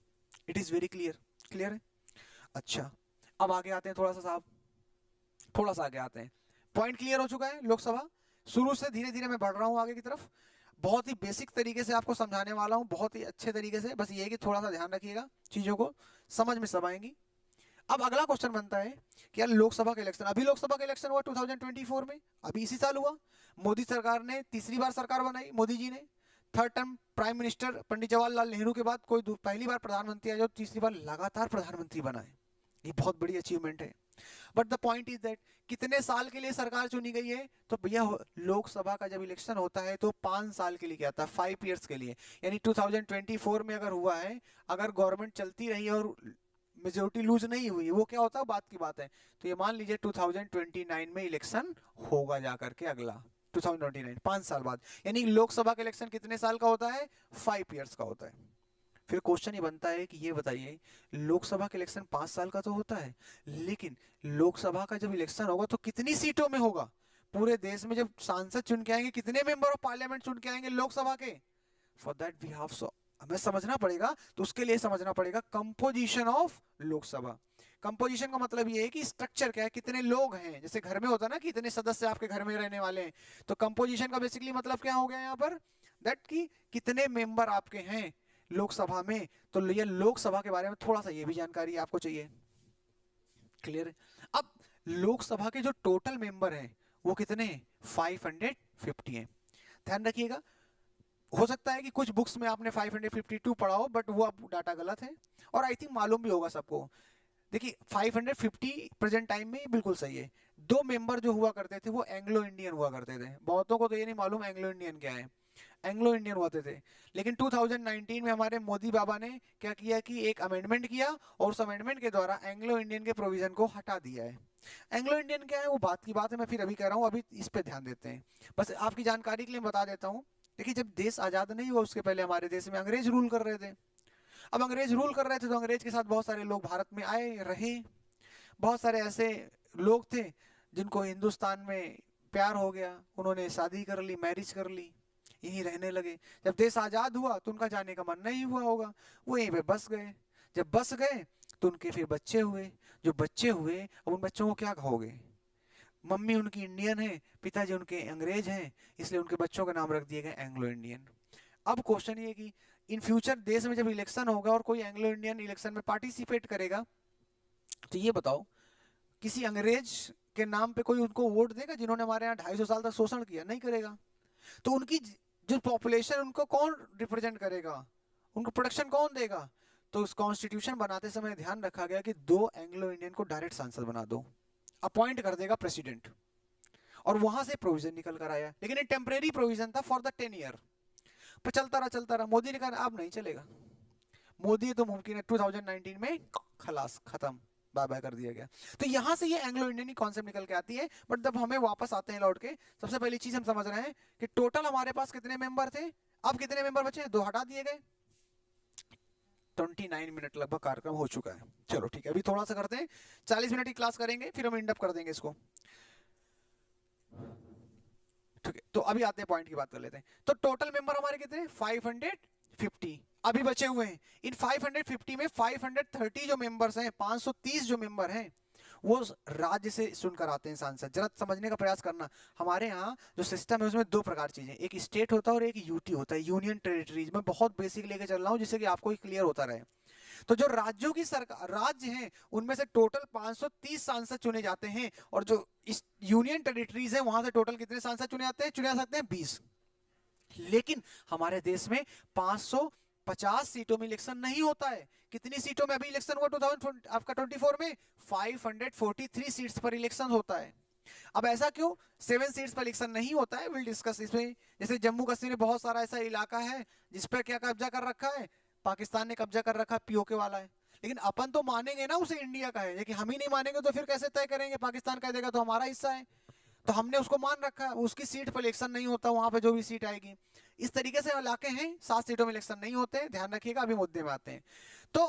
It is very clear, clear है? अच्छा, अब आगे आते हैं थोड़ा सा साहब, थोड़ा सा आगे आते हैं। पॉइंट क्लियर हो चुका है लोकसभा। शुरू से धीरे धीरे मैं बढ़ रहा हूं आगे की तरफ, बहुत ही बेसिक तरीके से आपको समझाने वाला हूं, बहुत ही अच्छे तरीके से। बस ये है कि थोड़ा सा ध्यान रखिएगा, चीजों को समझ में सब आएंगी। अब अगला क्वेश्चन बनता है कि यार लोकसभा का इलेक्शन, अभी लोकसभा का इलेक्शन हुआ 2024 में, अभी इसी साल हुआ। मोदी सरकार ने तीसरी बार सरकार बनाई, मोदी जी ने third term prime minister, Pandit Jawaharlal Nehru के बाद कोई पहली बार प्रधानमंत्री है जो तीसरी बार लगातार प्रधानमंत्री बना है। ये बहुत बड़ी अचीवमेंट है। But the point is that कितने साल के लिए सरकार चुनी गई है? तो भैया लोकसभा का जब इलेक्शन होता है तो 5 साल के लिए क्या आता है, 5 ईयर्स के लिए। यानी 2024 में अगर हुआ है, अगर गवर्नमेंट चलती रही और मेजोरिटी लूज नहीं हुई, वो क्या होता है, बात की बात है। तो ये मान लीजिए 2029 में इलेक्शन होगा जाकर के, अगला 2029 5 साल बाद। यानी लोकसभा का इलेक्शन कितने साल का होता है? 5 ईयर्स का होता है। फिर क्वेश्चन ये बनता है कि ये बताइए, लोकसभा का इलेक्शन 5 साल का तो होता है, लेकिन लोकसभा का जब इलेक्शन होगा तो कितनी सीटों में होगा? पूरे देश में जब सांसद चुन के आएंगे, कितने मेंबर ऑफ पार्लियामेंट चुन के आएंगे लोकसभा के? फॉर दैट वी हैव हमें समझना पड़ेगा, तो उसके लिए समझना पड़ेगा कंपोजिशन ऑफ लोकसभा। कंपोजिशन का मतलब ये है कि स्ट्रक्चर क्या है, कितने लोग हैं। जैसे घर में होता है ना कि इतने सदस्य आपके घर में रहने वाले हैं, तो कंपोजिशन का बेसिकली मतलब क्या हो गया यहाँ पर, दैट कि कितने मेंबर आपके हैं लोकसभा में। तो ये लोकसभा के बारे में थोड़ा सा ये भी जानकारी आपको चाहिए, क्लियर है? अब लोकसभा के जो टोटल मेंबर हैं वो कितने हैं? 550 हैं। ध्यान रखिएगा, हो सकता है कि कुछ बुक्स में आपने 552 पढ़ा हो, बट वो अब डाटा गलत है, और आई थिंक मालूम भी होगा सबको। देखिए 550 प्रेजेंट टाइम में बिल्कुल सही है। 2 मेंबर जो हुआ करते थे वो एंग्लो इंडियन हुआ करते थे। बहुतों को तो ये नहीं मालूम एंग्लो इंडियन क्या है, एंग्लो इंडियन होते थे। लेकिन 2019 में हमारे मोदी बाबा ने क्या किया कि एक अमेंडमेंट किया, और उस अमेंडमेंट के द्वारा एंग्लो इंडियन के प्रोविजन को हटा दिया है। एंग्लो इंडियन क्या है वो बात की बात है, मैं फिर अभी कह रहा हूँ, अभी इस पे ध्यान देते हैं। बस आपकी जानकारी के लिए बता देता हूँ। देखिए जब देश आजाद नहीं हुआ उसके पहले हमारे देश में अंग्रेज रूल कर रहे थे। अब अंग्रेज रूल कर रहे थे तो अंग्रेज के साथ बहुत सारे लोग भारत में आए रहे। बहुत सारे ऐसे लोग थे जिनको हिंदुस्तान में प्यार हो गया, उन्होंने शादी कर ली, मैरिज कर ली, यहीं रहने लगे। जब देश आजाद हुआ तो उनका जाने का मन नहीं हुआ होगा, वो यहीं पे बस गए। जब बस गए तो उनके फिर बच्चे हुए। जो बच्चे हुए, अब उन बच्चों को क्या कहोगे? मम्मी उनकी इंडियन है, पिताजी उनके अंग्रेज हैं, इसलिए उनके बच्चों का नाम रख दिए गए एंग्लो इंडियन। अब क्वेश्चन ये कि इन फ्यूचर देश में जब इलेक्शन होगा और कोई एंग्लो इंडियन इलेक्शन में पार्टिसिपेट करेगा, तो ये बताओ किसी अंग्रेज के नाम पे कोई उनको वोट देगा जिन्होंने हमारे यहाँ 250 साल तक शोषण किया? नहीं करेगा। तो उनकी जो पॉपुलेशन, उनको कौन रिप्रेजेंट करेगा, उनको प्रोटेक्शन कौन देगा? तो उस कॉन्स्टिट्यूशन बनाते समय ध्यान रखा गया कि 2 एंग्लो इंडियन को डायरेक्ट सांसद बना दो, अपॉइंट कर देगा प्रेसिडेंट, और वहां से प्रोविजन निकल कर आया। लेकिन ये टेम्परेरी प्रोविजन था फॉर द 10 ईयर, पर चलता रहा चलता रहा। मोदी ने कहा अब नहीं चलेगा, मोदी तो मुमकिन है 2019 में खलास, खत्म, बाय बाय कर दिया गया। तो यहां से ये एंग्लो इंडियन की कॉन्सेप्ट निकल के आती है। बट जब हमें वापस आते हैं लौट के, सबसे पहली चीज हम समझ रहे हैं कि टोटल हमारे पास कितने मेंबर थे, अब कितने मेंबर बचे? 2 हटा दिए गए। 29 मिनट लगभग कार्यक्रम हो चुका है। चलो ठीक है, अभी थोड़ा सा करते हैं, 40 मिनट की क्लास करेंगे, फिर हम इंड अप कर देंगे इसको। ठीक है, तो अभी आते हैं पॉइंट की बात कर लेते हैं। तो टोटल मेंबर हमारे कितने? 550 अभी बचे हुए हैं। इन 550 में 530 जो मेंबर्स हैं, 530 जो मेंबर हैं, वो राज्य से चुनकर आते हैं सांसद। जरा समझने का प्रयास करना, हमारे यहाँ जो सिस्टम है उसमें 2 प्रकार चीजें, एक स्टेट होता है और एक यूटी होता है, यूनियन टेरिटरीज। मैं बहुत बेसिक लेके चल रहा हूँ जिससे कि आपको क्लियर होता रहे। तो जो राज्यों की सरकार, राज्य हैं, उनमें से टोटल 530 सांसद चुने जाते हैं, और जो इस यूनियन टेरिटरीज है वहां से टोटल कितने सांसद चुने जाते हैं? चुने जा सकते हैं 20। लेकिन हमारे देश में 550 सीटों में इलेक्शन नहीं होता है। कितनी सीटों में अभी इलेक्शन हुआ 2020 आपका 24 में? 543 सीट्स पर इलेक्शन होता है। अब ऐसा क्यों 7 सीट्स पर इलेक्शन नहीं होता है, विल डिस्कस इसमें। जैसे जम्मू कश्मीर में बहुत सारा ऐसा इलाका है जिस पर क्या कब्जा कर रखा है, पाकिस्तान ने कब्जा कर रखा, पीओके वाला है। लेकिन अपन तो मानेंगे ना उसे इंडिया का है, लेकिन हम ही नहीं मानेंगे तो फिर कैसे तय करेंगे? पाकिस्तान कह देगा तो हमारा हिस्सा है। तो हमने उसको मान रखा है, उसकी सीट पर इलेक्शन नहीं होता, वहां पे जो भी सीट आएगी। इस तरीके से इलाके हैं 7 सीटों में इलेक्शन नहीं होते, ध्यान रखिएगा। अभी मुद्दे में आते हैं। तो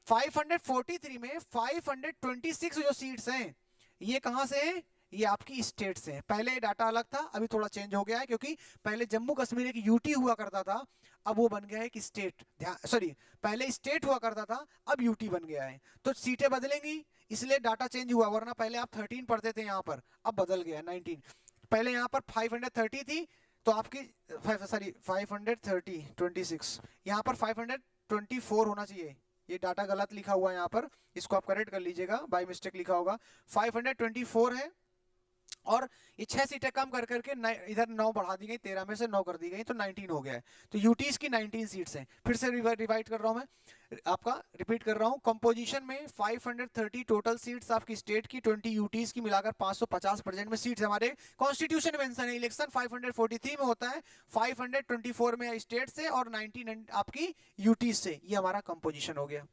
543 में 526 जो सीट्स हैं ये कहां से हैं? ये आपकी स्टेट से है। पहले डाटा अलग था, अभी थोड़ा चेंज हो गया है, क्योंकि पहले जम्मू कश्मीर एक यूटी हुआ करता था, अब वो बन गया है कि स्टेट। ध्यान, सॉरी, पहले स्टेट हुआ करता था, अब यूटी बन गया है। तो सीटें बदलेंगी, इसलिए डाटा चेंज हुआ, वरना पहले आप 13 पढ़ते थे यहाँ पर, अब बदल गया 19। पहले यहाँ पर 530 थी, तो आपकी सॉरी 530 26, यहाँ पर 524 होना चाहिए। ये डाटा गलत लिखा हुआ है यहाँ पर, इसको आप करेक्ट कर लीजिएगा, बाय मिस्टेक लिखा होगा। 524 है, और ये 6 सीटें कम कर करके इधर 9 बढ़ा दी गई, 13 में से 9 कर दी गई, तो 19 हो गया है। तो यूटीज की 19 सीट्स हैं। फिर से रिवाइड कर रहा हूं मैं, आपका रिपीट कर रहा हूं। कंपोजिशन में 530 टोटल सीट्स आपकी स्टेट की, 20 यूटीज की, मिलाकर 550 प्रेजेंट में सीट्स हमारे कॉन्स्टिट्यूशन में मेंशन है। इलेक्शन 543 में होता है, 524 में स्टेट से और 19 आपकी यूटीज से। ये हमारा कंपोजिशन हो गया।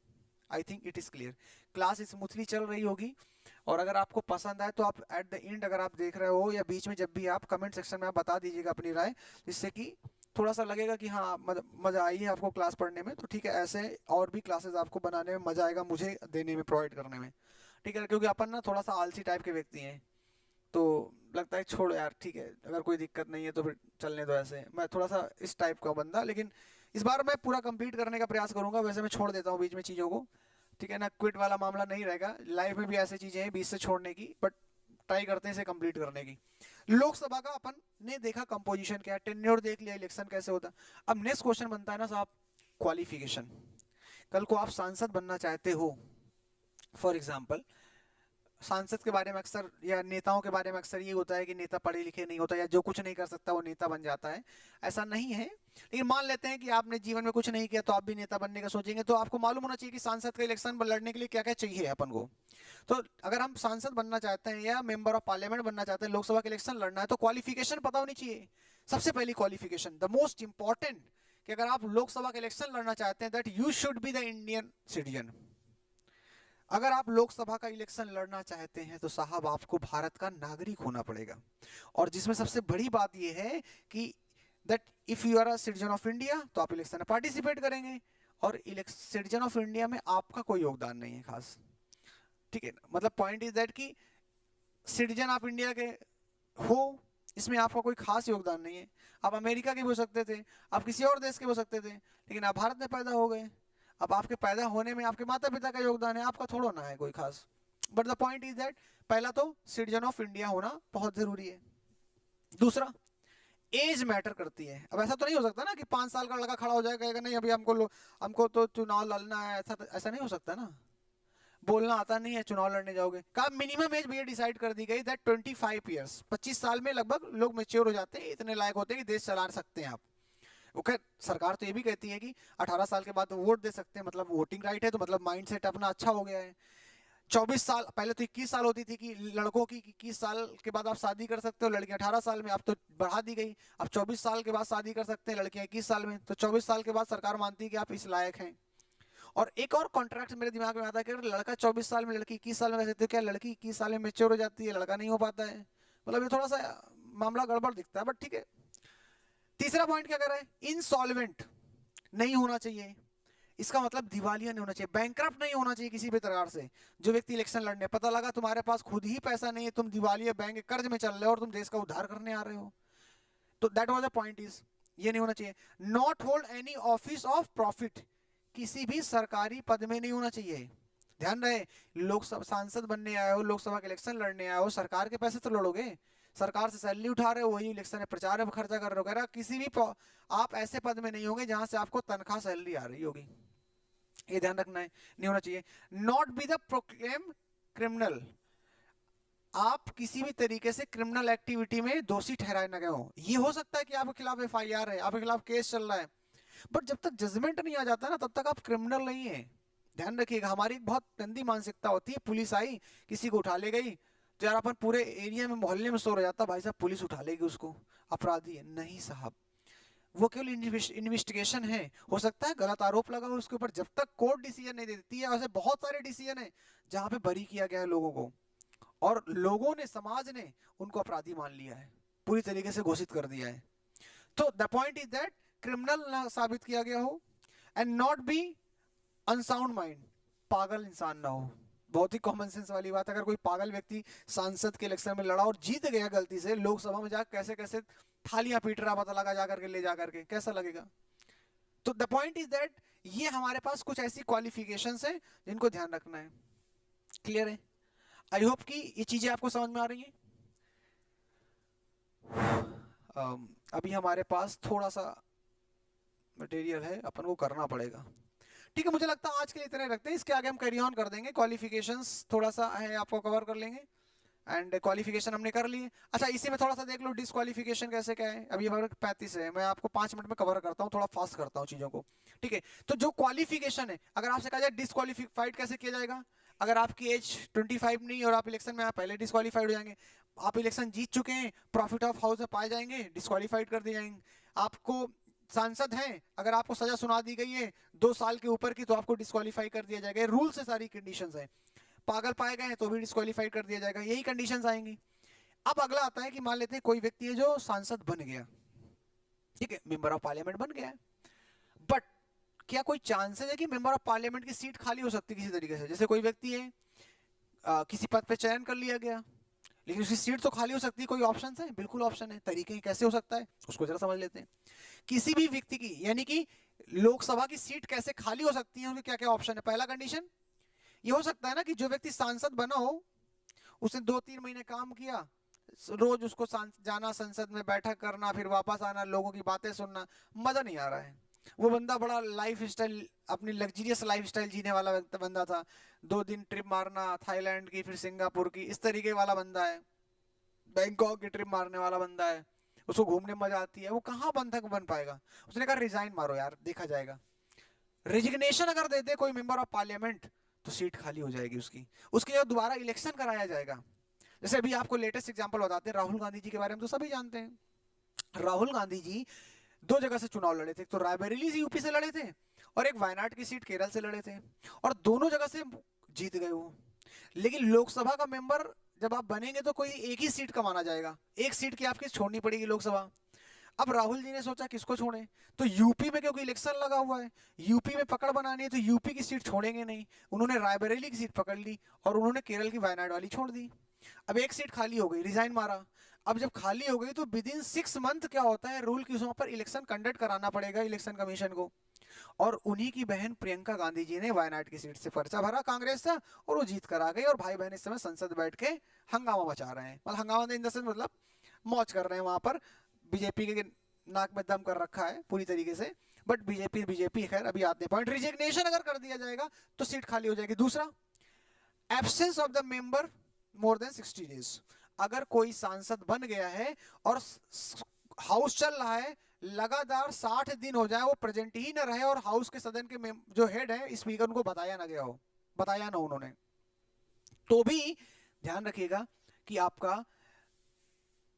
I think it is clear. Class smoothly चल रही होगी, और अगर आपको पसंद आए तो आप एट द एंड, अगर आप देख रहे हो या बीच में, जब भी आप कमेंट सेक्शन में आप बता दीजिएगा अपनी राय, जिससे कि थोड़ा सा लगेगा कि हाँ मजा आई है आपको क्लास पढ़ने में। तो ठीक है, ऐसे और भी क्लासेस आपको बनाने में मजा आएगा, मुझे देने में, प्रोवाइड करने में। ठीक है, क्योंकि अपन ना थोड़ा सा आलसी टाइप के व्यक्ति हैं, तो लगता है छोड़ यार, ठीक है अगर कोई दिक्कत नहीं है तो फिर चलने दो। ऐसे मैं थोड़ा सा इस टाइप का बंदा, लेकिन इस बार मैं पूरा कंप्लीट करने का प्रयास करूंगा। वैसे मैं छोड़ देता हूँ बीच में चीज़ों को, ठीक है ना, क्विट वाला मामला नहीं रहेगा। लाइफ में भी ऐसी चीजें हैं बीच से छोड़ने की, बट ट्राई करते हैं इसे कंप्लीट करने की। लोकसभा का अपन ने देखा कंपोजिशन क्या है, टेन्योर देख लिया, इलेक्शन कैसे होता। अब नेक्स्ट क्वेश्चन बनता है ना साहब, क्वालिफिकेशन। कल को आप सांसद बनना चाहते हो, फॉर एग्जाम्पल, सांसद के बारे में अक्सर, या नेताओं के बारे में अक्सर ये होता है कि नेता पढ़े लिखे नहीं होता, या जो कुछ नहीं कर सकता वो नेता बन जाता है। ऐसा नहीं है, लेकिन मान लेते हैं कि आपने जीवन में कुछ नहीं किया तो आप भी नेता बनने का सोचेंगे। तो आपको मालूम होना चाहिए कि सांसद का इलेक्शन लड़ने के लिए क्या क्या चाहिए अपन को। तो अगर हम सांसद बनना चाहते हैं या मेंबर ऑफ पार्लियामेंट बनना चाहते हैं, लोकसभा के इलेक्शन लड़ना है, तो क्वालिफिकेशन पता होनी चाहिए। सबसे पहली क्वालिफिकेशन, द मोस्ट इंपॉर्टेंट, कि अगर आप लोकसभा के इलेक्शन लड़ना चाहते हैं, that you should be the Indian citizen. अगर आप लोकसभा का इलेक्शन लड़ना चाहते हैं तो साहब आपको भारत का नागरिक होना पड़ेगा। और जिसमें सबसे बड़ी बात यह है कि that if you are a citizen of India तो आप इलेक्शन में पार्टिसिपेट करेंगे, और सिटीजन ऑफ इंडिया में आपका कोई योगदान नहीं है खास। ठीक है, मतलब पॉइंट इज दैट कि सिटीजन ऑफ इंडिया के हो, इसमें आपका कोई खास योगदान नहीं है। आप अमेरिका के भी हो सकते थे, आप किसी और देश के हो सकते थे, लेकिन आप भारत में पैदा हो गए। अब आपके पैदा होने में आपके माता पिता का योगदान है, आपका थोड़ा ना है कोई खास। But the point is that पहला तो सिटीजन ऑफ इंडिया होना बहुत जरूरी है। दूसरा, एज मैटर करती है। अब ऐसा तो नहीं हो सकता ना कि 5 साल का लड़का खड़ा हो जाएगा, कहेगा नहीं अभी हमको तो चुनाव लड़ना है, ऐसा नहीं हो सकता ना। बोलना आता नहीं है, चुनाव लड़ने जाओगे। कहा मिनिमम एज भैया डिसाइड कर दी गई दैट 25 ईयर्स, 25 साल में लगभग लोग मेच्योर हो जाते हैं, इतने लायक होते हैं कि देश चला सकते हैं आप। ओके, सरकार तो ये भी कहती है कि 18 साल के बाद तो वोट दे सकते हैं, मतलब वोटिंग राइट है, तो मतलब माइंडसेट अपना अच्छा हो गया है। 24 साल, पहले तो 21 साल होती थी कि लड़कों की 21 साल के बाद आप शादी कर सकते हो, लड़कियां 18 साल में, अब तो बढ़ा दी गई, अब 24 साल के बाद शादी कर सकते हैं लड़कियां 21 साल में। तो 24 साल के बाद सरकार मानती है कि आप इस लायक हैं। और एक और कॉन्ट्रैक्ट मेरे दिमाग में आता है कि अगर लड़का 24 साल में, लड़की 21 साल में कर सकते हो, क्या लड़की 21 साल में मेच्योर हो जाती है, लड़का नहीं हो पाता है? मतलब ये थोड़ा सा मामला गड़बड़ दिखता है, बट ठीक है। तीसरा पॉइंट क्या कर रहा है, इंसॉल्वेंट नहीं होना चाहिए। इसका मतलब दिवालिया नहीं होना चाहिए, बैंकरप्ट नहीं होना चाहिए किसी भी प्रकार से। जो व्यक्ति इलेक्शन लड़ने, पता लगा तुम्हारे पास खुद ही पैसा नहीं है, तुम दिवालिया बैंक के कर्ज में चल रहे हो और तुम देश का उद्धार करने आ रहे हो, तो that was the point is, ये नहीं होना चाहिए। Not hold any office of profit, किसी भी सरकारी पद में नहीं होना चाहिए। ध्यान रहे, लोकसभा सांसद बनने आए हो, लोकसभा के इलेक्शन लड़ने आए हो, सरकार के पैसे तो लड़ोगे, सरकार से सैलरी उठा रहे हो, वही इलेक्शन में प्रचार में खर्चा कर रहे हो। किसी भी आप ऐसे पद में नहीं होंगे जहां से आपको तनख्वाह सैलरी आ रही होगी, ये ध्यान रखना है, नहीं होना चाहिए। Not be the proclaim criminal, आप किसी भी तरीके से क्रिमिनल एक्टिविटी में दोषी ठहराए ना गए हो। ये हो सकता है कि आपके खिलाफ एफआईआर है, आपके खिलाफ केस चल रहा है, बट जब तक जजमेंट नहीं आ जाता ना तब तक आप क्रिमिनल नहीं है। ध्यान रखिएगा, हमारी एक बहुत गंदी मानसिकता होती है, पुलिस आई किसी को उठा ले गई तो यार अपन पूरे एरिया में मोहल्ले में शोर हो जाता, भाई साहब पुलिस उठा लेगी उसको, अपराधी है। नहीं साहब, वो केवल इन्वेस्टिगेशन है, हो सकता है गलत आरोप लगा हो उसके ऊपर, जब तक कोर्ट डिसीजन नहीं दे देती है। वैसे बहुत सारे डिसीजन है जहां पे बरी किया गया है लोगों को, और लोगों ने, समाज ने उनको अपराधी मान लिया है, पूरी तरीके से घोषित कर दिया है। तो the point is that criminal ना साबित किया गया हो and not be unsound mind, पागल इंसान ना हो। बहुत ही कॉमन सेंस वाली बात, अगर कोई पागल व्यक्ति सांसद के इलेक्शन में लड़ा और जीत गया गलती से, लोकसभा में जाकर कैसे कैसे थालियां पीट रहा, पता लगा जा करके, ले जा करके, कैसा लगेगा? तो द पॉइंट इज दैट ये हमारे पास कुछ ऐसी क्वालिफिकेशंस है जिनको ध्यान रखना है। क्लियर है? आई होप कि ये चीजें आपको समझ में आ रही हैं। अभी हमारे पास थोड़ा सा मटेरियल है, अपन को करना पड़ेगा। ठीक है, मुझे लगता है आज के लिए इतना ही रखते हैं, इसके आगे हम कैरी ऑन कर देंगे। क्वालिफिकेशंस थोड़ा सा है, आपको कवर कर लेंगे। एंड क्वालिफिकेशन हमने कर ली। अच्छा, इसी में थोड़ा सा देख लो डिस्क्वालिफिकेशन कैसे क्या है। अभी हमारे 35 है, मैं आपको 5 मिनट में कवर करता हूँ, थोड़ा फास्ट करता हूँ चीजों को। ठीक है, तो जो क्वालिफिकेशन है, अगर आपसे कहा जाए डिस्क्वालिफाइड कैसे किया जाएगा, अगर आपकी एज 25 नहीं और आप इलेक्शन में आप पहले डिस्क्वालीफाइड हो जाएंगे, आप इलेक्शन जीत चुके हैं, प्रॉफिट ऑफ हाउस में पाए जाएंगे, डिस्क्वालीफाइड कर दिए जाएंगे। आपको सांसद हैं, अगर आपको सजा सुना दी गई है 2 साल के ऊपर की, तो आपको डिस्क्वालीफाई कर दिया जाएगा। रूल से सारी कंडीशंस है। पागल पाए गए हैं तो भी डिस्क्वालीफाइड कर दिया जाएगा, यही कंडीशंस आएंगी। अब अगला आता है कि मान लेते हैं कोई व्यक्ति है जो सांसद बन गया, ठीक है, मेंबर ऑफ पार्लियामेंट बन गया है, बट क्या कोई चांसेस है कि मेंबर ऑफ पार्लियामेंट की सीट खाली हो सकती है किसी तरीके से? जैसे कोई व्यक्ति है, किसी पद पे चयन कर लिया गया, लेकिन उसकी सीट तो खाली हो सकती है, कोई ऑप्शन है? बिल्कुल ऑप्शन है। तरीके कैसे हो सकता है उसको जरा समझ लेते हैं। किसी भी व्यक्ति की, यानी कि लोकसभा की सीट कैसे खाली हो सकती है, उनके क्या क्या ऑप्शन है? पहला कंडीशन ये हो सकता है ना कि जो व्यक्ति सांसद बना हो, उसने 2-3 महीने काम किया, रोज उसको जाना, संसद में बैठक करना, फिर वापस आना, लोगों की बातें सुनना, मजा नहीं आ रहा है। वो बंदा बड़ा लाइफ स्टाइल, अपनी लग्जरियस लाइफ स्टाइल जीने वाला बंदा था, 2 दिन ट्रिप मारना थाईलैंड की, फिर सिंगापुर की, इस तरीके वाला बंदा है, बैंकॉक की ट्रिप मारने वाला बंदा है, उसको घूमने में मजा आती है, वो कहाँ बंधक बन पाएगा? उसने कहा रिजाइन मारो यार, देखा जाएगा। रेजिग्नेशन अगर दे दे कोई मेंबर ऑफ पार्लियामेंट, तो सीट खाली हो जाएगी उसकी, उसके लिए दोबारा इलेक्शन कराया जाएगा। जैसे अभी आपको लेटेस्ट एग्जांपल बताते हैं, राहुल गांधी जी के बारे में तो सभी जानते हैं। राहुल गांधी जी 2 जगह से चुनाव लड़े थे, एक तो रायबरेली से यूपी से लड़े थे, और एक वायनाड की सीट केरल से लड़े थे, और दोनों जगह से जीत गए वो। लेकिन लोकसभा का मेंबर जब आप बनेंगे तो कोई एक ही सीट का माना जाएगा, एक सीट की आपकी छोड़नी पड़ेगी लोकसभा। अब राहुल जी ने सोचा किसको छोड़े, तो यूपी में क्योंकि इलेक्शन लगा हुआ है, यूपी में पकड़ बनानी है, तो यूपी की सीट छोड़ेंगे नहीं, उन्होंने रायबरेली की सीट पकड़ ली और उन्होंने केरल की वायनाड वाली छोड़ दी। अब एक सीट खाली हो गई, रिजाइन मारा। अब जब खाली हो गई तो विद इन 6 मंथ क्या होता है, रूल के उसमें पर इलेक्शन कंडक्ट कराना पड़ेगा इलेक्शन कमीशन को। और उन्हीं की बहन प्रियंका गांधी जी ने वायनाड की सीट से पर्चा भरा, कांग्रेस था, और वो जीत कर आ गई, और भाई बहन इस समय संसद बैठ के हंगामा मचा रहे हैं, मतलब हंगामा इन द सेंस मतलब मौज कर रहे हैं वहां पर। बीजेपी के नाक में दम कर रखा है पूरी तरीके से, बट बीजेपी बीजेपी खैर। अभी आते हैं पॉइंट, रिजिग्नेशन अगर कर दिया जाएगा तो सीट खाली हो जाएगी। दूसरा, absence of the member more than 60 days, अगर कोई सांसद बन गया है और हाउस चल रहा है, लगातार 60 दिन हो जाए वो प्रेजेंट ही ना रहे, और हाउस के सदन के जो हेड है स्पीकर, उनको बताया ना गया हो, बताया ना उन्होंने, तो भी ध्यान रखिएगा कि आपका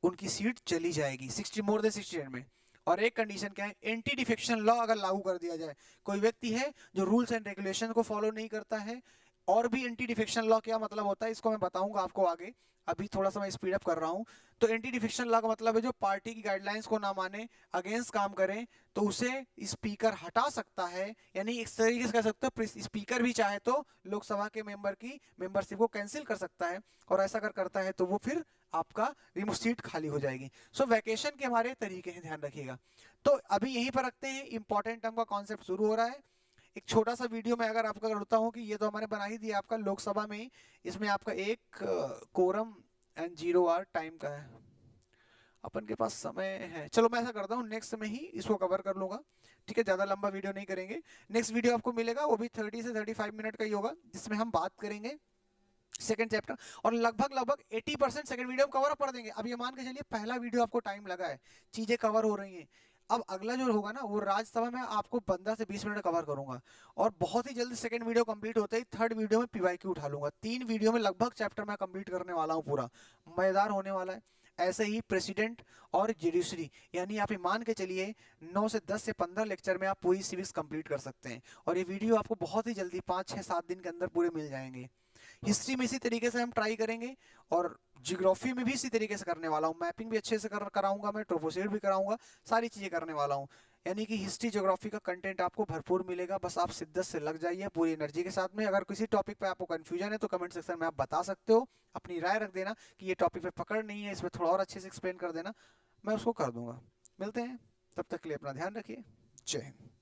उनकी सीट चली जाएगी 60 मोर देन 60 डेज में। और एक कंडीशन क्या है, एंटी डिफेक्शन लॉ अगर लागू कर दिया जाए, कोई व्यक्ति है जो रूल्स एंड रेगुलेशन को फॉलो नहीं करता है, और भी एंटी डिफेक्शन लॉ क्या मतलब होता है इसको मैं बताऊंगा आपको आगे, अभी थोड़ा सा मैं स्पीड अप कर रहा हूं। तो एंटी डिफेक्शन लॉ का मतलब है जो पार्टी की गाइडलाइंस को ना माने, अगेंस्ट काम करे, तो उसे स्पीकर हटा सकता है। यानी इस तरीके से कह सकते हो स्पीकर भी चाहे तो लोकसभा के मेंबर की मेंबरशिप को कैंसिल कर सकता है, और ऐसा अगर करता है तो वो फिर आपका रिमूव सीट खाली हो जाएगी। सो वैकेशन के हमारे तरीके हैं, ध्यान रखिएगा। तो अभी यहीं पर रखते हैं, इंपॉर्टेंट टर्म का कॉन्सेप्ट शुरू हो रहा है। एक छोटा सा वीडियो में अगर आपको करता हूं कि ये तो हमारे बना ही दिया आपका लोकसभा में, इसमें आपका एक कोरम एंड 0 आवर टाइम का है, अपन के पास समय है। चलो मैं ऐसा करता हूँ, नेक्स्ट में ही इसको कवर कर लूंगा, ठीक है, ज्यादा लंबा वीडियो नहीं करेंगे। नेक्स्ट वीडियो आपको मिलेगा, वो भी 30 से 35 मिनट का ही होगा, जिसमें हम बात करेंगे सेकंड चैप्टर, और लगभग लगभग 80% सेकंड वीडियो में कवर अप कर देंगे। अब ये मान के चलिए पहला वीडियो आपको टाइम लगा है, चीजें कवर हो रही हैं। अब अगला जो होगा ना, वो राज्यसभा में आपको 15 से 20 मिनट कवर करूंगा, और बहुत ही जल्दी सेकंड वीडियो कंप्लीट होते ही थर्ड वीडियो में पीवाईक्यू उठा लूंगा। 3 वीडियो में लगभग चैप्टर मैं कंप्लीट करने वाला हूँ, पूरा मजेदार होने वाला है। ऐसे ही प्रेसिडेंट और जुडिशरी, यानी आप ये मान के चलिए 9 से 10 से 15 लेक्चर में आप पूरी सिविक्स कंप्लीट कर सकते हैं, और ये वीडियो आपको बहुत ही जल्दी 5 6 7 दिन के अंदर पूरे मिल जाएंगे। हिस्ट्री में इसी तरीके से हम ट्राई करेंगे, और जियोग्राफी में भी इसी तरीके से करने वाला हूँ। मैपिंग भी अच्छे से कराऊंगा, मैं ट्रोपोसेट भी कराऊंगा, सारी चीज़ें करने वाला हूँ। यानी कि हिस्ट्री ज्योग्राफी का कंटेंट आपको भरपूर मिलेगा, बस आप शिद्दत से लग जाइए पूरी एनर्जी के साथ में। अगर किसी टॉपिक पे आपको कंफ्यूजन है तो कमेंट सेक्शन में आप बता सकते हो, अपनी राय रख देना कि ये टॉपिक पे पकड़ नहीं है, इसमें थोड़ा और अच्छे से एक्सप्लेन कर देना, मैं उसको कर दूंगा। मिलते हैं, तब तक के लिए अपना ध्यान रखिए। जय हिंद।